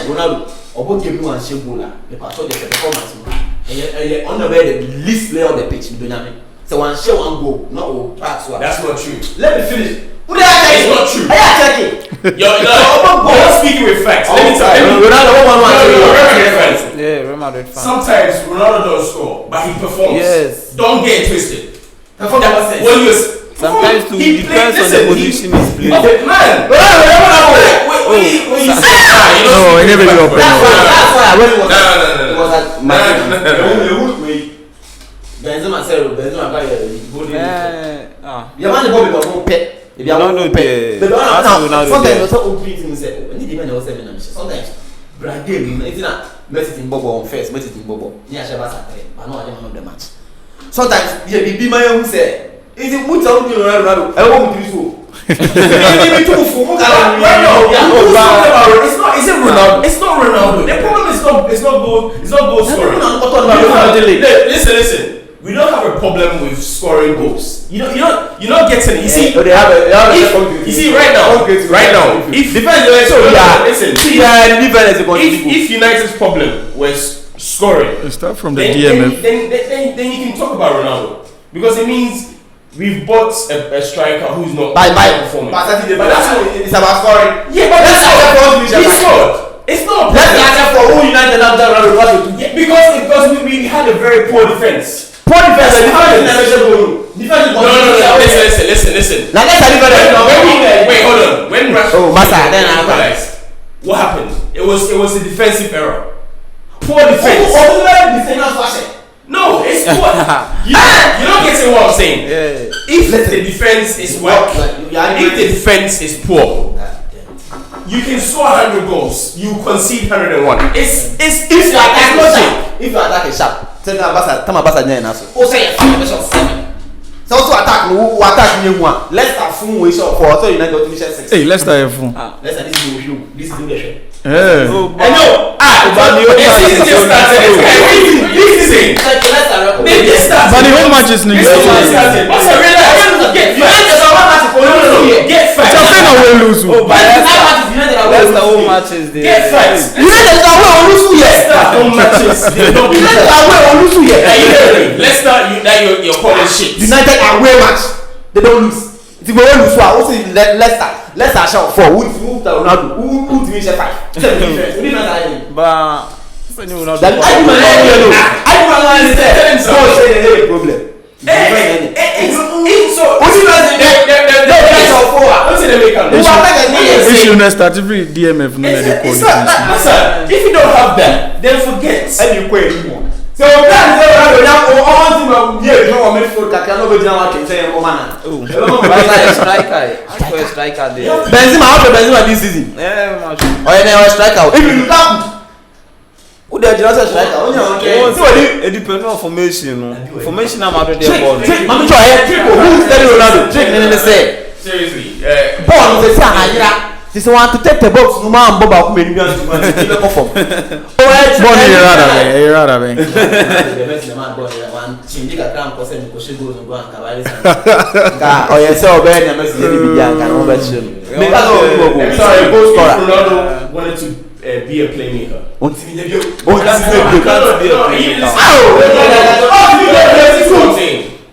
Ronaldo. Obo game no and Shebola. The pastor the performance. And on the way the least player on the pitch. So one share one goal, not all pass. That's not true. Let me finish. It's not true. You're speaking with facts. Let me tell you. Ronaldo fan. Sometimes Ronaldo don't score, but he performs. Yes. Don't get twisted. Sometimes to depends on the position he's playing. Man, he never did open. That's why I went. No. Benzema said, Benzema play Yeah, man, the ball was no pet. If you Ronaldo there. Sometimes also open things say, when you depend on 7 minutes. Sometimes brand game, it's not Messi in Bobo on first, Messi in Bobo. Yeah, Shabba Saturday, but no, I don't know the match. Sometimes you be my own say. Is it good to Ronaldo? I want to do so. It's not Ronaldo. The problem is not goal scoring. Listen. We don't have a problem with scoring goals. You're not getting it. You see, right now. If United's problem was scoring, start from the DMF. Then you can talk about Ronaldo because it means we've bought a striker who's not performing. But that's what it's about scoring. Yeah, but that's how he scored. It's not. That's the answer for who United have done. Yeah, because we had a very poor defense. Poor defense. Listen. Now let's wait, hold on. When Rashford realized what happened? It was a defensive error. Poor defense. No, it's poor. You're not getting what I'm saying. Yeah. If the defense is weak, if the defense is poor, you can score 100 goals. You concede 101. If you attack a sharp. Tell Abasa then also. Oh, say 7. So also attack who attack new one. Leicester full way shot for also United to finish 6. Hey, Leicester have fun. Leicester this is you. This is the show. Yeah. I know. This is But the whole match is new. Get facts. Will lose. That's the whole matches there. Get facts. United are well lose yes. Home matches. United are well lose yes. Leicester, you're calling shit. United are away match. They don't lose. If you go lose, I will say Leicester shot 4. Who Ronaldo? Who finish 5? But If you not start every DMF, no they call it. If you don't have that, then forget. So that's midfield kakra no be down what can say Omana. Oh, striker there. Benzema how Benzema this season? Oh, striker. If you look who the just striker? It depends on formation, no. Formation am out there ball. Mami try here. Who tell Ronaldo? Trick say. Seriously. Ball no say Ayira. This one to take the box no man boba ku menu bian to man keep perform. Born Irada be. The best the man born one change ka gram ko say ko shego no go an kabale san. Ka o yes o be na Messi dey be dia kan o be shim. Because of Sorry, Ronaldo wanted to be a playmaker.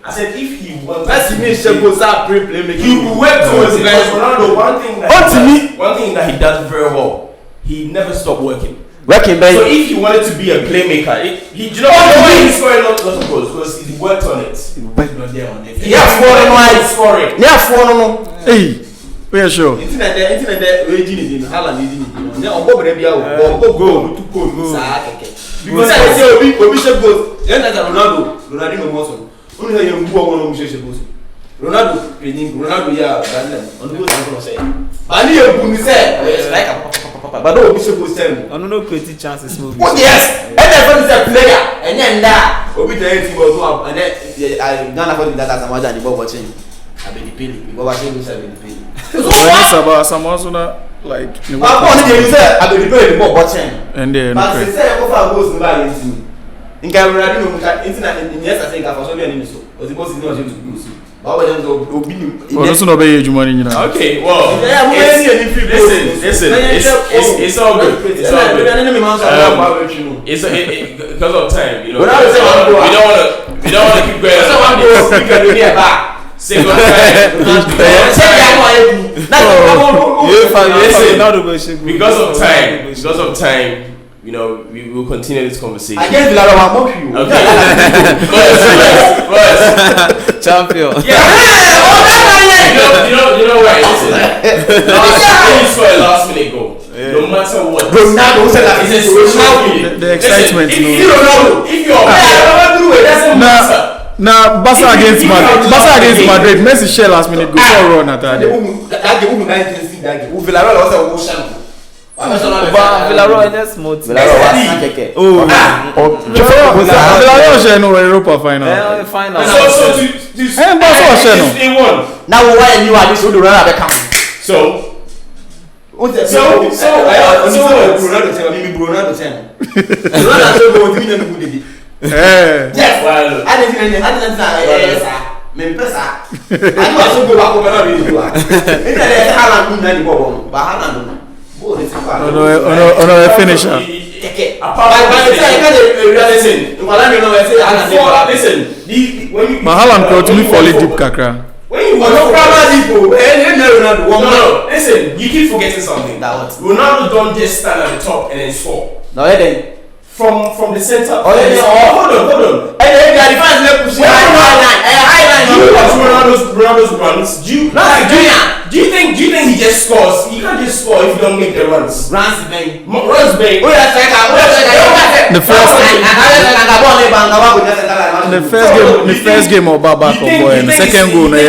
I said if he wants to be playmaker, he will work towards it. Ronaldo, one thing that he does very well, he never stopped working. So if he wanted to be a playmaker, he you know why he's scoring lots of goals because he worked on it. He has scoring. No. Hey. We are sure. Internet region is in Holland is in. Now go better be out. Go to go. Because I say Obi should go. Then that Ronaldo Monson. Only him who want to should go. Ronaldo training Ronaldo ya on the go say. Bani you say like but Obi should go send. I don't know create chances movie. Oh yes. And then is a player and then that Obi tell him go up and then Ghana for that as much as the ball watching. I be the pay because I say we say the pay. So about some also like. But on the say I be the pay the ball watching. And then. But say go for goals no buy anything. In Cameroon no internet in yes I say for so be any so. Because the boss is not going to goals. But when them go Obi ni. Also no be ejuma ni nyina. Okay, well. Listen. It's all good. It's all good. It's because of time, you know. We don't want to keep going. Single time. Because of time, you know, we will continue this conversation. I get the other one you. Okay. First. Champion. Yeah. You know what? Listen. When you score a last-minute goal, no matter what. Ronaldo said that it's a social the excitement. Listen, if you're it doesn't matter. Now, Barca against Madrid. Messi share last minute go for run at that. Villarreal also ocean. Villarreal just smooth. Villarreal share no Europa final. Final. So Barca share no. They won. Now why you are this would run at the camp? So Ronaldo yes, well, I didn't me pesa. I also go back over there. Internet Haaland win the ball, but Haaland no. No, finisher. Listen, but Haaland brought me for deep kakra. When you no, listen, you keep forgetting something. Ronaldo don't just stand at the top and then score. No, then from the center. Hold on. And then the defense left pushing high line. Do you watch Ronaldo's runs? Do you think he just scores? He can't just score if you don't make the runs. Runs bang. The first game of Baba boy and the second goal no run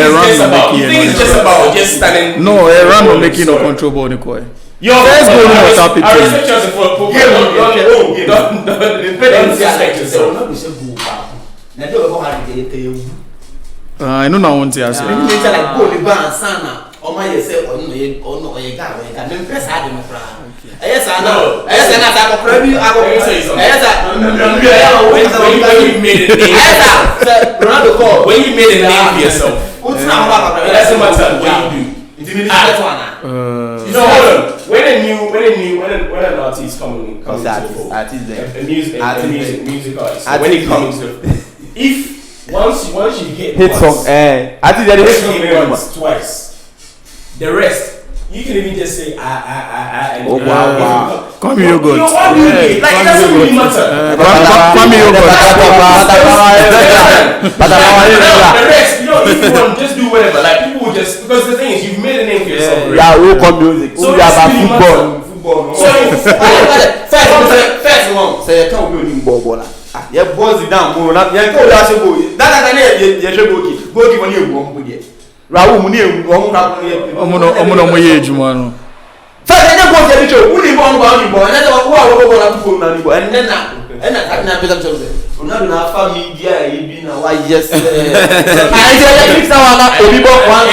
making. You think it's just about just standing? No, a run making no control ball ni koi. Your first goal was happy. I respect you for I know now want to answer. When you made a name for yourself, it doesn't matter what you do. You know, hold on. When an artist comes into a music artist, when it comes to, if once you hit song, once, twice, the rest you can even just say Come here, good. Like it doesn't really matter. Come here, good. The rest, you know, if you want, just do whatever. Like people will just because the thing is, you've made a name for yourself. Yeah, we come music. So it's really football. So first one, say you can't be doing ball. Yeah, boys down, more. Yeah, go last go. That you should go. Go give money one good year. Raul money one Omo age man. So then you go to the show. Who you born, and then who are going to go and then and I better tell them. Now na family dia e bi na why yes. I say fix that one up. Obi born one.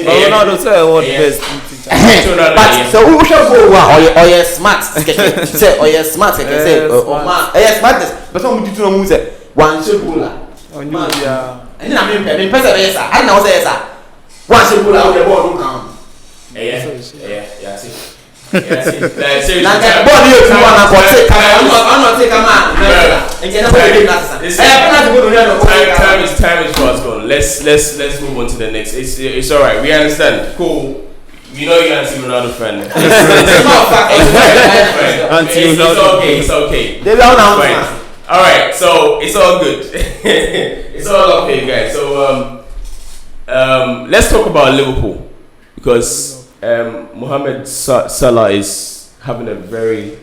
Ronaldo say what best. But so who should go or you smart. Say or you smart say or ma smartness. But some do no say one should go la. And I mean person yes sir. I know say yes sir. One should go la o the ball don't count. Yeah, see. Seriously. Like ball you to one and take I'm not take a man. And you know what it is. Time is fast gone. Let's move on to the next. It's all right. We understand. Cool. You know you're anti Ronaldo fan. It's okay. They don't know. All right. So it's all good. It's all okay, guys. So let's talk about Liverpool because Mohamed Salah is having a very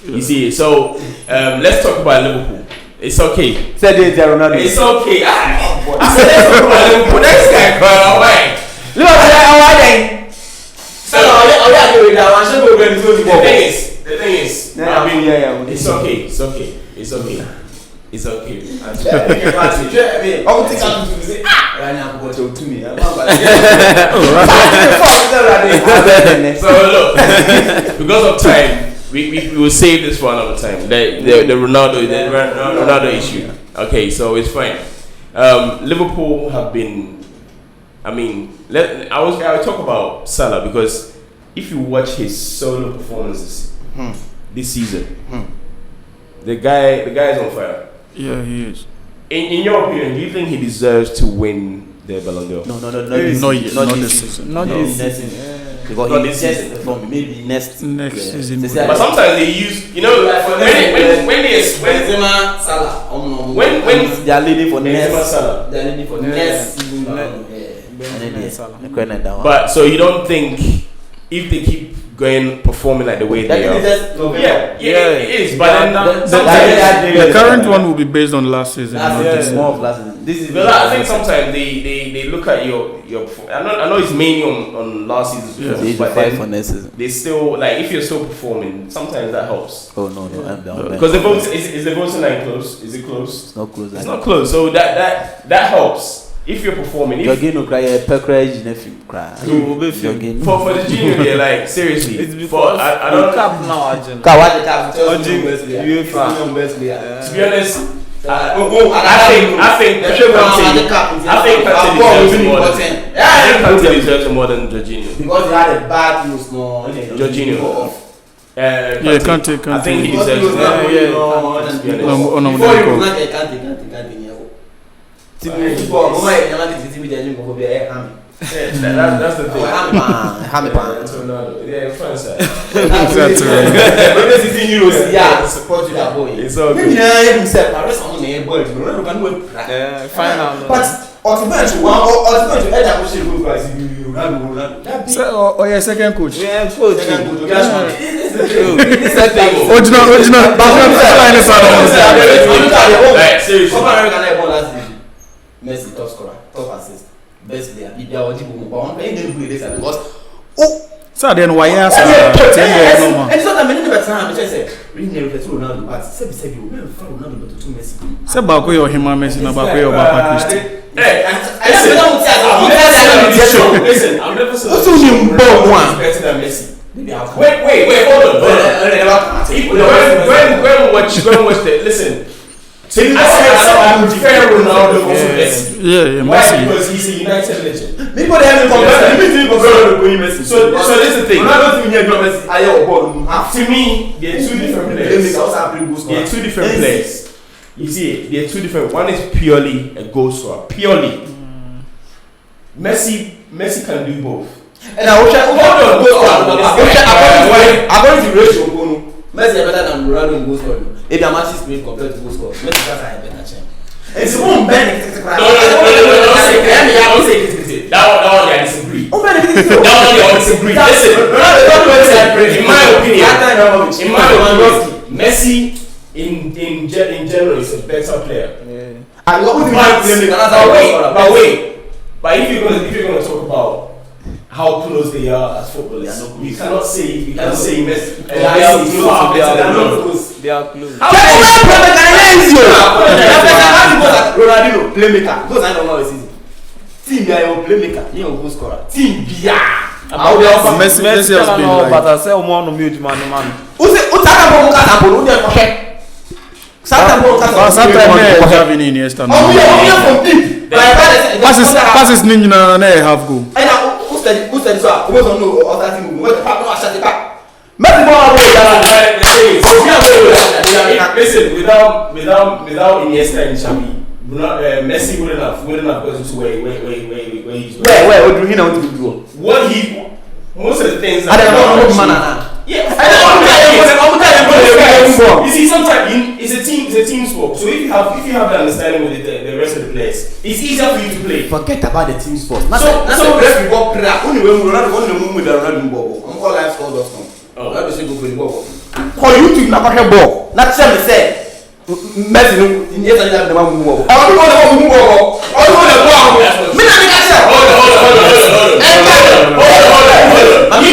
you see. So let's talk about Liverpool. It's okay. It's okay. I said let's talk about Liverpool. Next guy, why? Look at So the thing is, I mean, it's okay. It's okay. So look, because of time, we will save this for another time. The Ronaldo issue. Okay, so it's fine. Liverpool have been. I mean, I'll talk about Salah because if you watch his solo performances this season, the guy is on fire. Yeah, he is. In your opinion, do you think he deserves to win the Ballon d'Or? No, Not this season. Not this season. Because Not he this just season. from maybe next season. But sometimes they use, when they are leading for next Salah. they are leading for next season. But so you don't think if they keep going performing like the way they are? It is. But The current one will be based on last season. More of last season. This is. But I think sometimes they look at your. I know it's mainly on last season's performance, but then they still like if you're still performing. Sometimes that helps. Oh no, I'm down. Because the vote is the voting line close? Is it close? It's not close. It's not close. So that helps. If you're performing, you're going to cry a peckage cry. For the junior, they're like seriously. It's because I don't cap now. To be honest, I think Kante deserves more than Jorginho. Because he had a bad news, Jorginho. Kante. I think he deserves more. That's the thing. It's all good. Second coach. Messi top scorer, top assist, best player. If there was one playing the good this because so then why and it's not that many time I say we never get to Ronaldo but say you will follow Ronaldo to Messi. Say Bako your him Messi na Bako your Papa Christi. Listen, I'm never saying what's him one better than Messi. Wait, hold on. Go and watch the listen. I prefer Ronaldo over Messi. Yeah, Why? Messi. Because he's a United legend. People they have Messi. So that's the thing. Ronaldo to me, they're two different players. They're two different players. You see, they're two different. One is purely a goal scorer. Purely. Messi can do both. And I wish according to ratio, Messi is better than Ronaldo in goal scoring. If your match is played compared to goal scorers, Messi has a better chance. It's one Ben. No. That one, I disagree. That one, I disagree. Listen, in my opinion, In my opinion, Messi in general is a better player. Yeah. But if you're gonna talk about how close they are as footballers, you cannot say Messi. They are close. They are close. Ronaldinho, playmaker. Those I don't know is easy. Team they are playmaker. He will go scorer. Team Messi has been like. But I say more no mute man. Xavi Iniesta. Passes ninja na half goal. Who said so? Who don't know or that thing? What the fuck? No, I shut it back. Listen, without Iniesta and Xavi, Messi wouldn't have gotten to where he's going. Where? What do he know to do? Most of the things I don't know. Yeah, you see, sometimes it's a team sport. So if you have the understanding with the rest of the players, it's easier for you to play. Forget about the team sport. That's the rest we got prayer. Only when we run the move with the running ball. I'm all live score those things. Oh, let me say go for the ball. For you to not a ball. Not tell me say. Messi in the end of the one move. I want to move over. I want to go. Me not make that. Hold on. You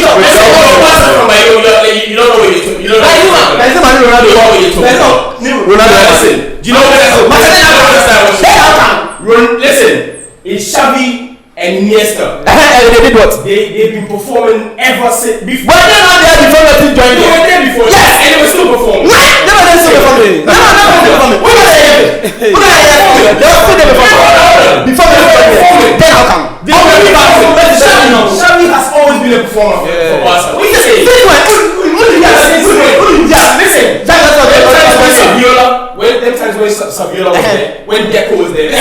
don't know what you're talking. You don't know. Listen. Do you know what? Listen. It's Xavi and Iniesta. They did what? They've been performing ever since before. But they're not there before the team joined. They were there before. Yes, and they were still performing. Never still performing. They were still there before. Before they joined. Then how come? Xavi has always been a performer for Barca. What you say? Listen. When Saviola was there, when Deco was there,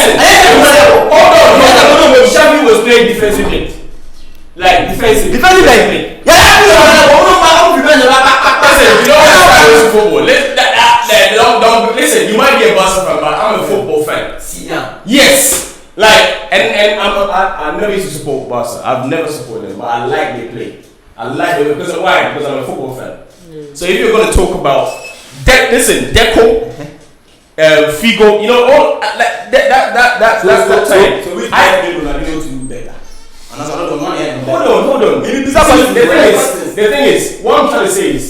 Xavi was playing defensively. Like defensively. Yeah, listen, you might be a Barca fan, but I'm a football fan. Yeah. Yes. Like, and I never used to support Barca. I've never supported them, but I like they play. I like them because of why? Because I'm a football fan. So if you're going to talk about Deco, Figo, you know, all like that's that time. So which guy will Ronaldinho to do better? And that's another money. Hold on. The thing is, what I'm trying to say is,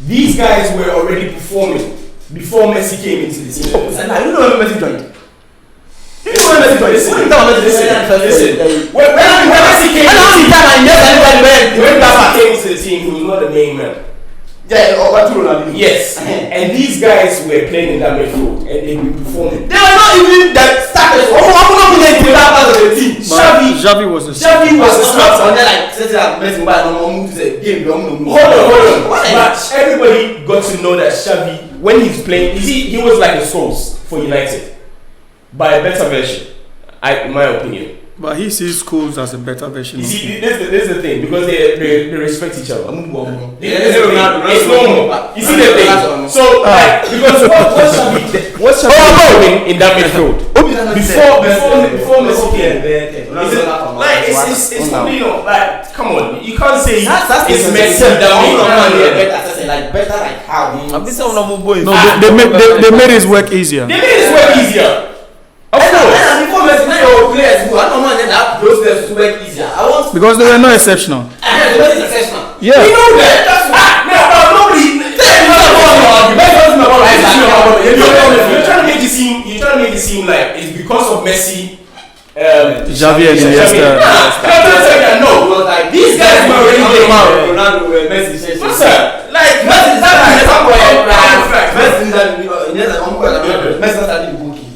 these guys were already performing before Messi came into the team. And I don't know when Messi joined. Listen. When Messi came into the team, he was not the main man. Yeah, yes. And these guys were playing in that midfield and they've been performing. They were not even that starters. Xavi was the starter. And then like setting up Messi by no game. Hold on. But everybody got to know that Xavi, when he's playing, he was like the Scholes for United. By a better version, in my opinion. But he sees Scholes as a better version. You see, this is the thing, because they respect each other. It's normal. You see the thing. So, like, because what's Xavi doing in that midfield? Before Messi came, like it's completely like, come on, you can't say it's Messi that made like better like how. No, they made his work easier. Of course. Before Messi, now players who I don't know that those players to work easier. Because they were not exceptional. They were exceptional. Yeah. We know that. Nobody. You're trying to make it seem like it's because of Messi. Xavi and Iniesta. No, like these guys were already there. Ronaldo, Messi, what's that? Like Messi started booking.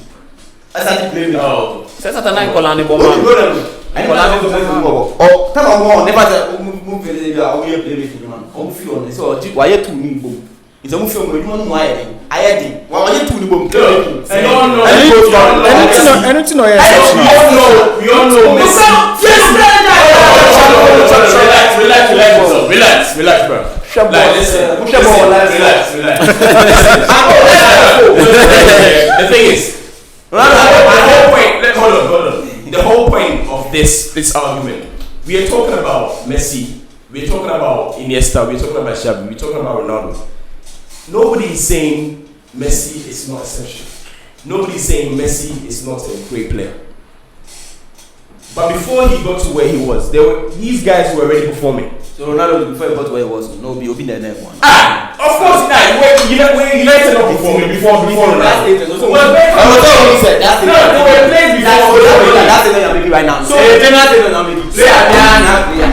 I started playing. Oh, c'est ça t'as incolane bon man. Oh, come on, never move the area. I will play with you, man. I'm feeling so. Why you two me boom? It's a move from you know why I had it. Why you two me boom? Anything or we all know Messi. Relax, bro. Relax. The thing is, hold on. The whole point of this argument, we are talking about Messi we're talking about Iniesta, we're talking about Xavi, we're talking about Ronaldo. Nobody is saying Messi is not essential. Nobody is saying Messi is not a great player. But before he got to where he was, these guys were already performing. So Ronaldo, before he got to where he was, no, be open the next one. Of course, United not performing before Ronaldo. That's it. That's what he said. That's it. No, they were playing before. That's the thing I'm making right now. So the general thing I'm making.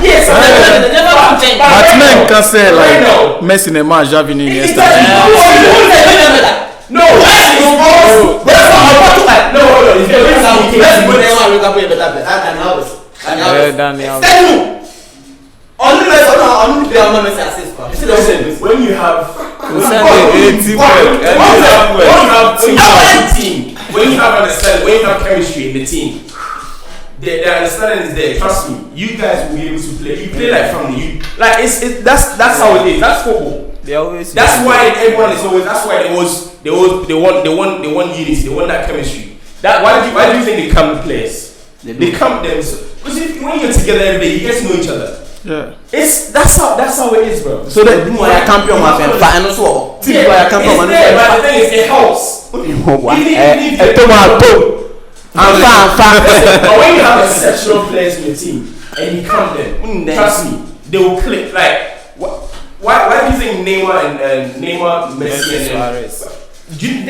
Yes, But men can say like Messi, Neymar, Xavi, Iniesta. No, Messi is both. No, hold on. Listen, when you have when you have understanding, when you have chemistry in the team, the understanding is there. Trust me, you guys will be able to play. You play like family. That's how it is. That's football. That's why everyone is always. That's why they want unity. They want that chemistry. Why do you think they come to players? They come themselves. Because when you're together every day, you get to know each other. Yeah. That's how it is, bro. So that you are champion, my friend. And also, but the thing is, it helps. But when you have exceptional players in your team and you come there, trust me, they will click. Like, why do you think Neymar and Messi and Suarez? Do you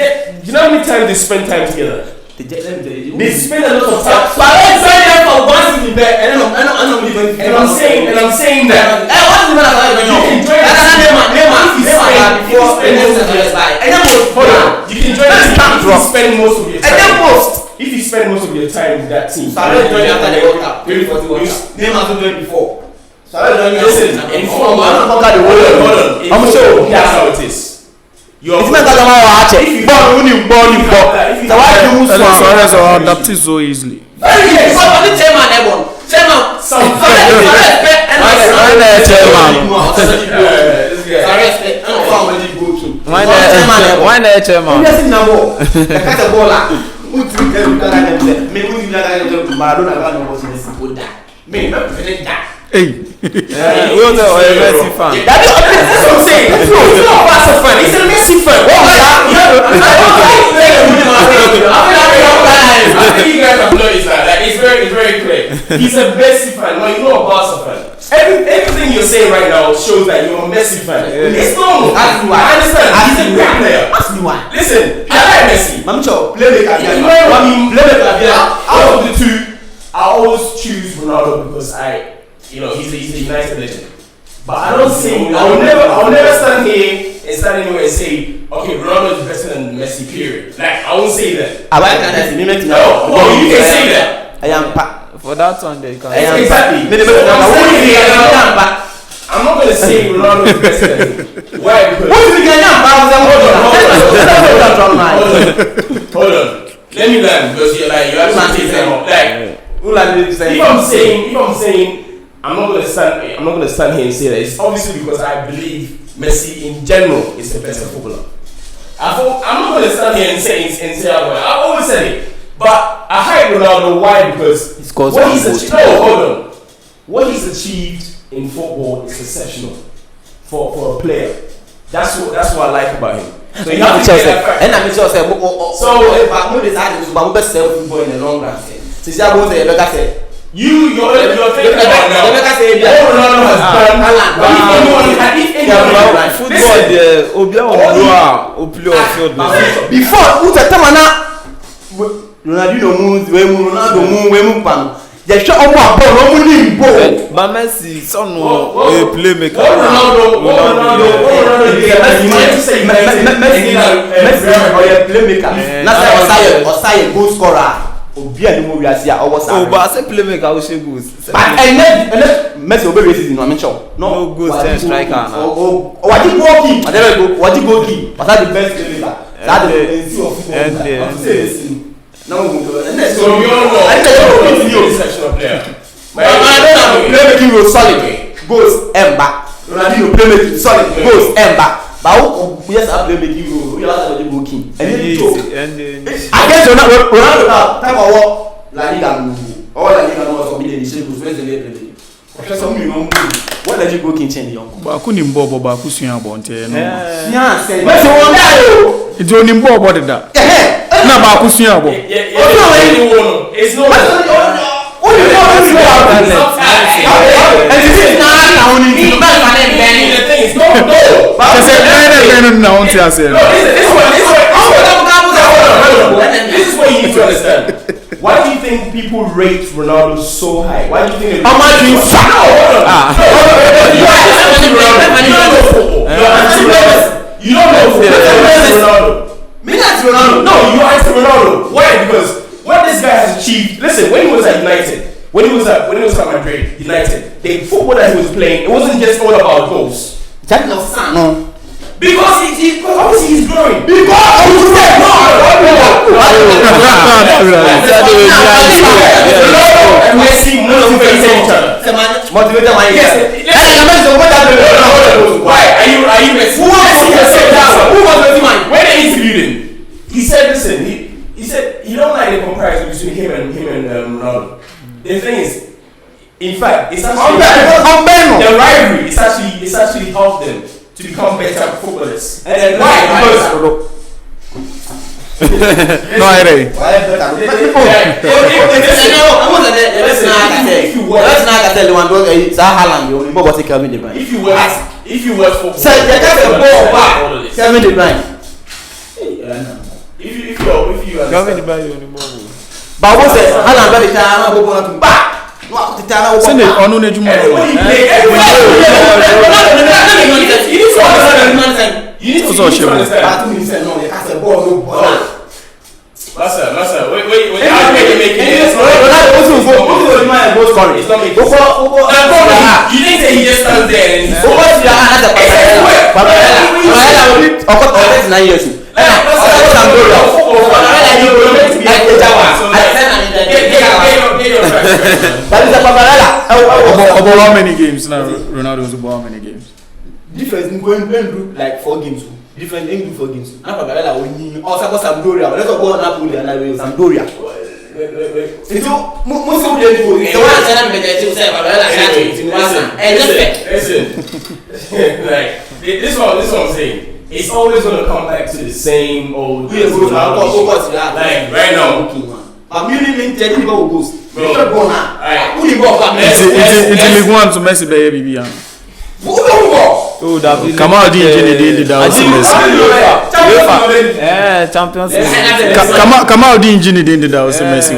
know how many times they spend time together? They spend a lot of time. Suarez spend time for one season back, and I'm saying that. You can join the spend most of your time. If you spend most of your time with that team, Suarez joined after the World Cup. Neymar also joined before. Listen, hold on. I'm sure that's how it is. Suarez adapt so easily. Hey. We are Messi fan. That's what I'm saying. He's not a Barca fan. He's a Messi fan. I think you guys have noticed that. Like, it's very clear. He's a Messi fan. No, you're not a Barca fan. Everything you're saying right now shows that you're a Messi fan. It's normal. I understand. He's a great player. Ask me why. Listen, I like Messi. Playmaker. Out of the two, I always choose Ronaldo because he's a United legend. But I will never stand here and stand anywhere and say, okay, Ronaldo is better than Messi, period. Like, I won't say that. No, you can say that. For that one, they can. Exactly. I'm not going to say Ronaldo is better than him. Why? Hold on. Let me learn because you're actually taking out. If I'm saying I'm not gonna stand here and say that. It's obviously because I believe Messi in general is the better footballer. I'm not gonna stand here and say I've always said it. But I hate Ronaldo. Why? Because what he's achieved in football is exceptional for a player. That's what I like about him. So you have to check that fact. And I'm sure say so if I move this out, but best sell football in the long run. So you are going to Rebecca say you're thinking about now. Ronaldo has done. Football before Ronaldo moves, Ronaldo move, they show up a ball, but Messi, son, playmaker. Messi, goal scorer. But I say playmaker, we should goals. But Messi will be racing. I'm sure. No goals, striker now. What you go keep? What you go keep? But that's the best playmaker. That's the no, so you all know. I think you're a exceptional player. Playmaking was solid. Goals and back. Ronaldo playmaking solid. Goals and back. But yes, I playmaking role. We are not going king. And then I guess Ronaldo now. Time for what? La Liga. All La Liga was forbidden. He said, "Where's the play?" What did you go kitchen, young? Baku ni mbobo baku suya bonte no. Yeah, say. But you want that? It's only mbobo de da. Na baku suya bo. It's no. This is what you need to understand. Why do you think people rate Ronaldo so high? Why do you think? How much you fuck? You don't know Ronaldo. Me not Ronaldo. No, you are Ronaldo. Why? Because what this guy has achieved. Listen, when he was at United, when he was at Madrid, United, the football that he was playing, it wasn't just all about goals. That no son, no. Because obviously he's growing. Messi motivated each other. Why are you Messi? Who was Messi? When they interviewed him, he said, "Listen, he said he don't like the comparison between him and Ronaldo. The thing is, in fact, it's actually the rivalry. It's actually helped them to become better footballers. And why? Because no, I ready. If you work for Kevin De Bruyne. If you Kevin De Bruyne but what says Haaland better than Bobo to back. Send it on the Juma. You need to understand. Massa, wait, how do you make it? You didn't say he just stands there and About how many games now? Ronaldo's about how many games? Difference in going do like 4 games. Different in 4 games. Now Paparella winning. Also for Sampdoria. Let's go Napoli and I will Sampdoria. It's most of them go. The one that I'm better to say Paparella. Listen. Like this is what I'm saying. It's always gonna come back to the same old. Like right now. I'm really telling you about goals. It's League One to Messi baby. Oh, David. Come on, DJ, Champions League. Come on, DJ, Messi.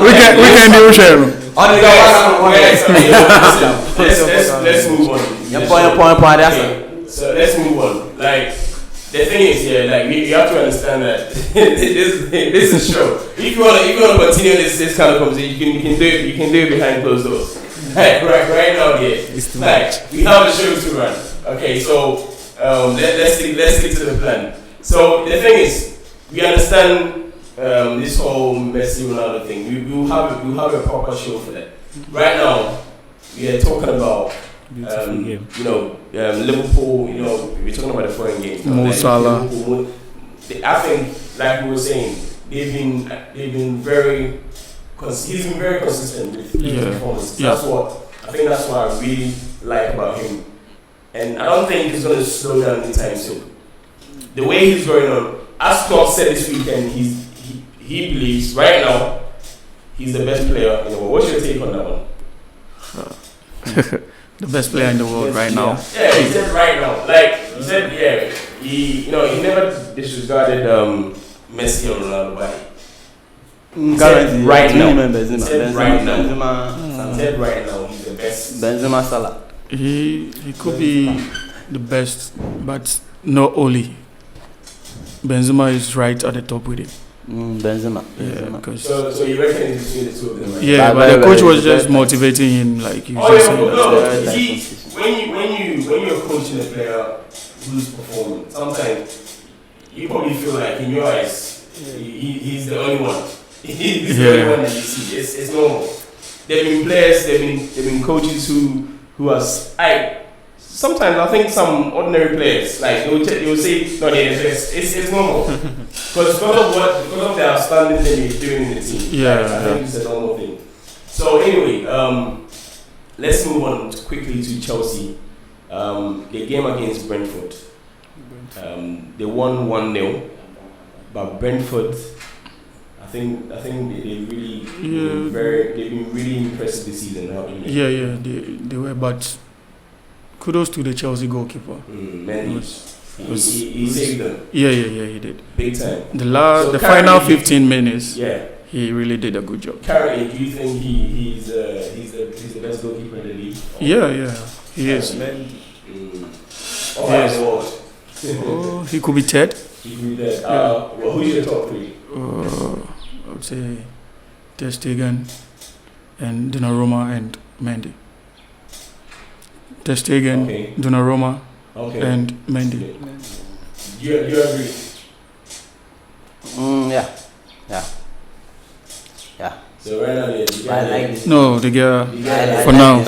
We can do share. Let's move on. So let's move on. Like the thing is, like you have to understand that this is show. If you wanna continue this kind of conversation, you can do it behind closed doors. Right now, like we have a show to run. Okay, so let's stick to the plan. So the thing is, we understand this whole Messi Ronaldo thing. We will have a proper show for that. Right now, we are talking about Liverpool. We're talking about the foreign game. Mo Salah. I think, like we were saying, they've been very. He's been very consistent with his performance. That's what I really like about him, and I don't think he's going to slow down anytime soon. The way he's going on, as Klopp said this weekend, he believes right now he's the best player in the world. What's your take on that one? The best player in the world right now. Yeah, he said right now. Like he said, he never disregarded Messi or Ronaldo, but. Currently, right now. Benzema, right now, he's the best. Benzema, Salah. He could be the best, but not only. Benzema is right at the top with it. Benzema. So you reckon it's between the two of them, right? Yeah, but the coach was just motivating him, like you see, when you're coaching a player who's performing, sometimes you probably feel like in your eyes he's the only one. He's the only one that you see. It's normal. There've been players, there've been coaches who are. Sometimes I think some ordinary players like they will say no, they're the best. It's normal because of the outstanding thing he's doing in the team. Yeah, I think it's a normal thing. So anyway, let's move on quickly to Chelsea. The game against Brentford. They won 1-0, but Brentford, I think they really they've been really impressive this season, haven't they? Yeah, they were, but kudos to the Chelsea goalkeeper. Man, he saved them. Yeah, he did. Big time. The final 15 minutes. Yeah. He really did a good job. Currently, do you think he's the best goalkeeper in the league? Yeah, he is. Oh, he could be third. He could be third. Well, who's your top three? I would say Ter Stegen and Donnarumma and Mendy. Ter Stegen, okay. Donnarumma, okay. and Mendy. You agree? Yeah. So right now, I like this. No, the guy for I now. Like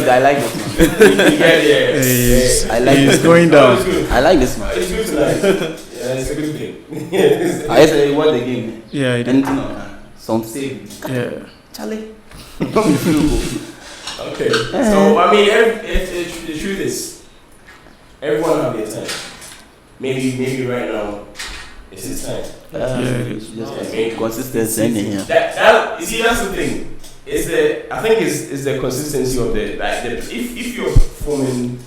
I like this one. I like He's this going down. I like this man. It's good tonight. Yeah, it's a good thing. I said he won the game. Yeah, he did. Anything on some save. Yeah. Charlie. Okay. So I mean, if the truth is, everyone have their time. Maybe right now, it's his time. Just consistency in here. That you see, that's the thing. I think it's the consistency of if you're performing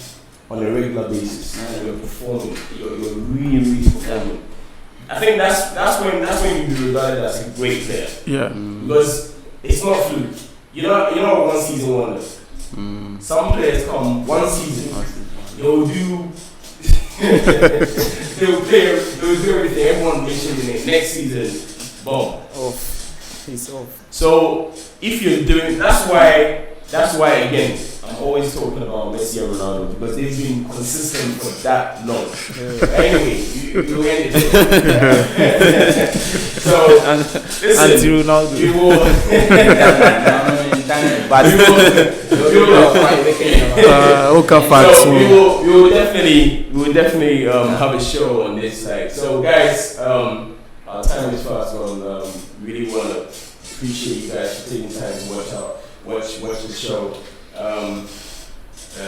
on a regular basis, you're really performing. I think that's when you be regarded as a great player. Yeah. Because it's not fluke. You're not one season wonder. Some players come one season, they'll do. they'll do everything. Everyone mentioned in it. Next season, boom, Off. He's off. So if you're doing, that's why again, I'm always talking about Messi and Ronaldo because they've been consistent for that long. Anyway, you end it. So listen, Ronaldo. you will. So we will definitely have a show on this side. So guys, our time is fast gone. Really want to appreciate you guys for taking time to watch the show.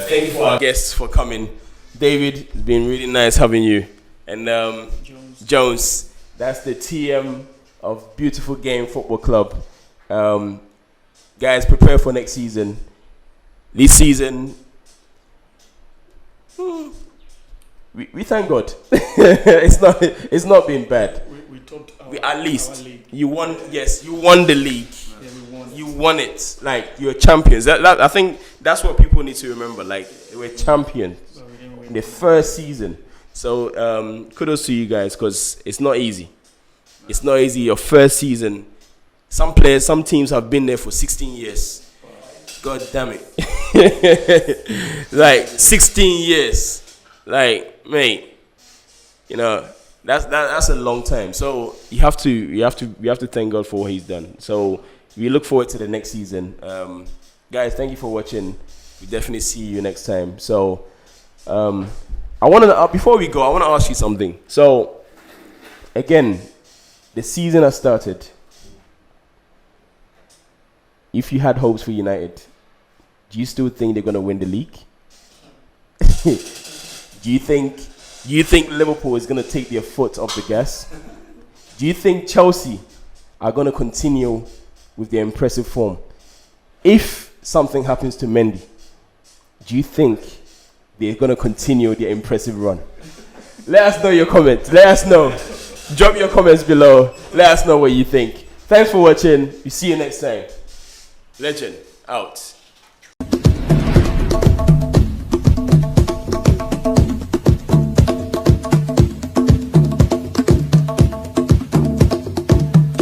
Thank you for our guests for coming. David, it's been really nice having you. And Jones, that's the TM of Beautiful Game Football Club. Guys, prepare for next season. This season, we thank God. It's not been bad. We topped at least you won. Yes, you won the league. Yeah, we won. You won it. Like you're champions. I think that's what people need to remember. Like they were champions in the first season. So kudos to you guys because it's not easy. It's not easy. Your first season. Some teams have been there for 16 years. God damn it. Like 16 years. Like, mate, that's a long time. So we have to thank God for what he's done. So we look forward to the next season. Guys, thank you for watching. We definitely see you next time. So before we go, I want to ask you something. So again, the season has started. If you had hopes for United, do you still think they're going to win the league? Do you think Liverpool is going to take their foot off the gas? Do you think Chelsea are going to continue with their impressive form? If something happens to Mendy, do you think they're going to continue their impressive run? Let us know your comments. Let us know. Drop your comments below. Let us know what you think. Thanks for watching. We see you next time. Legend out.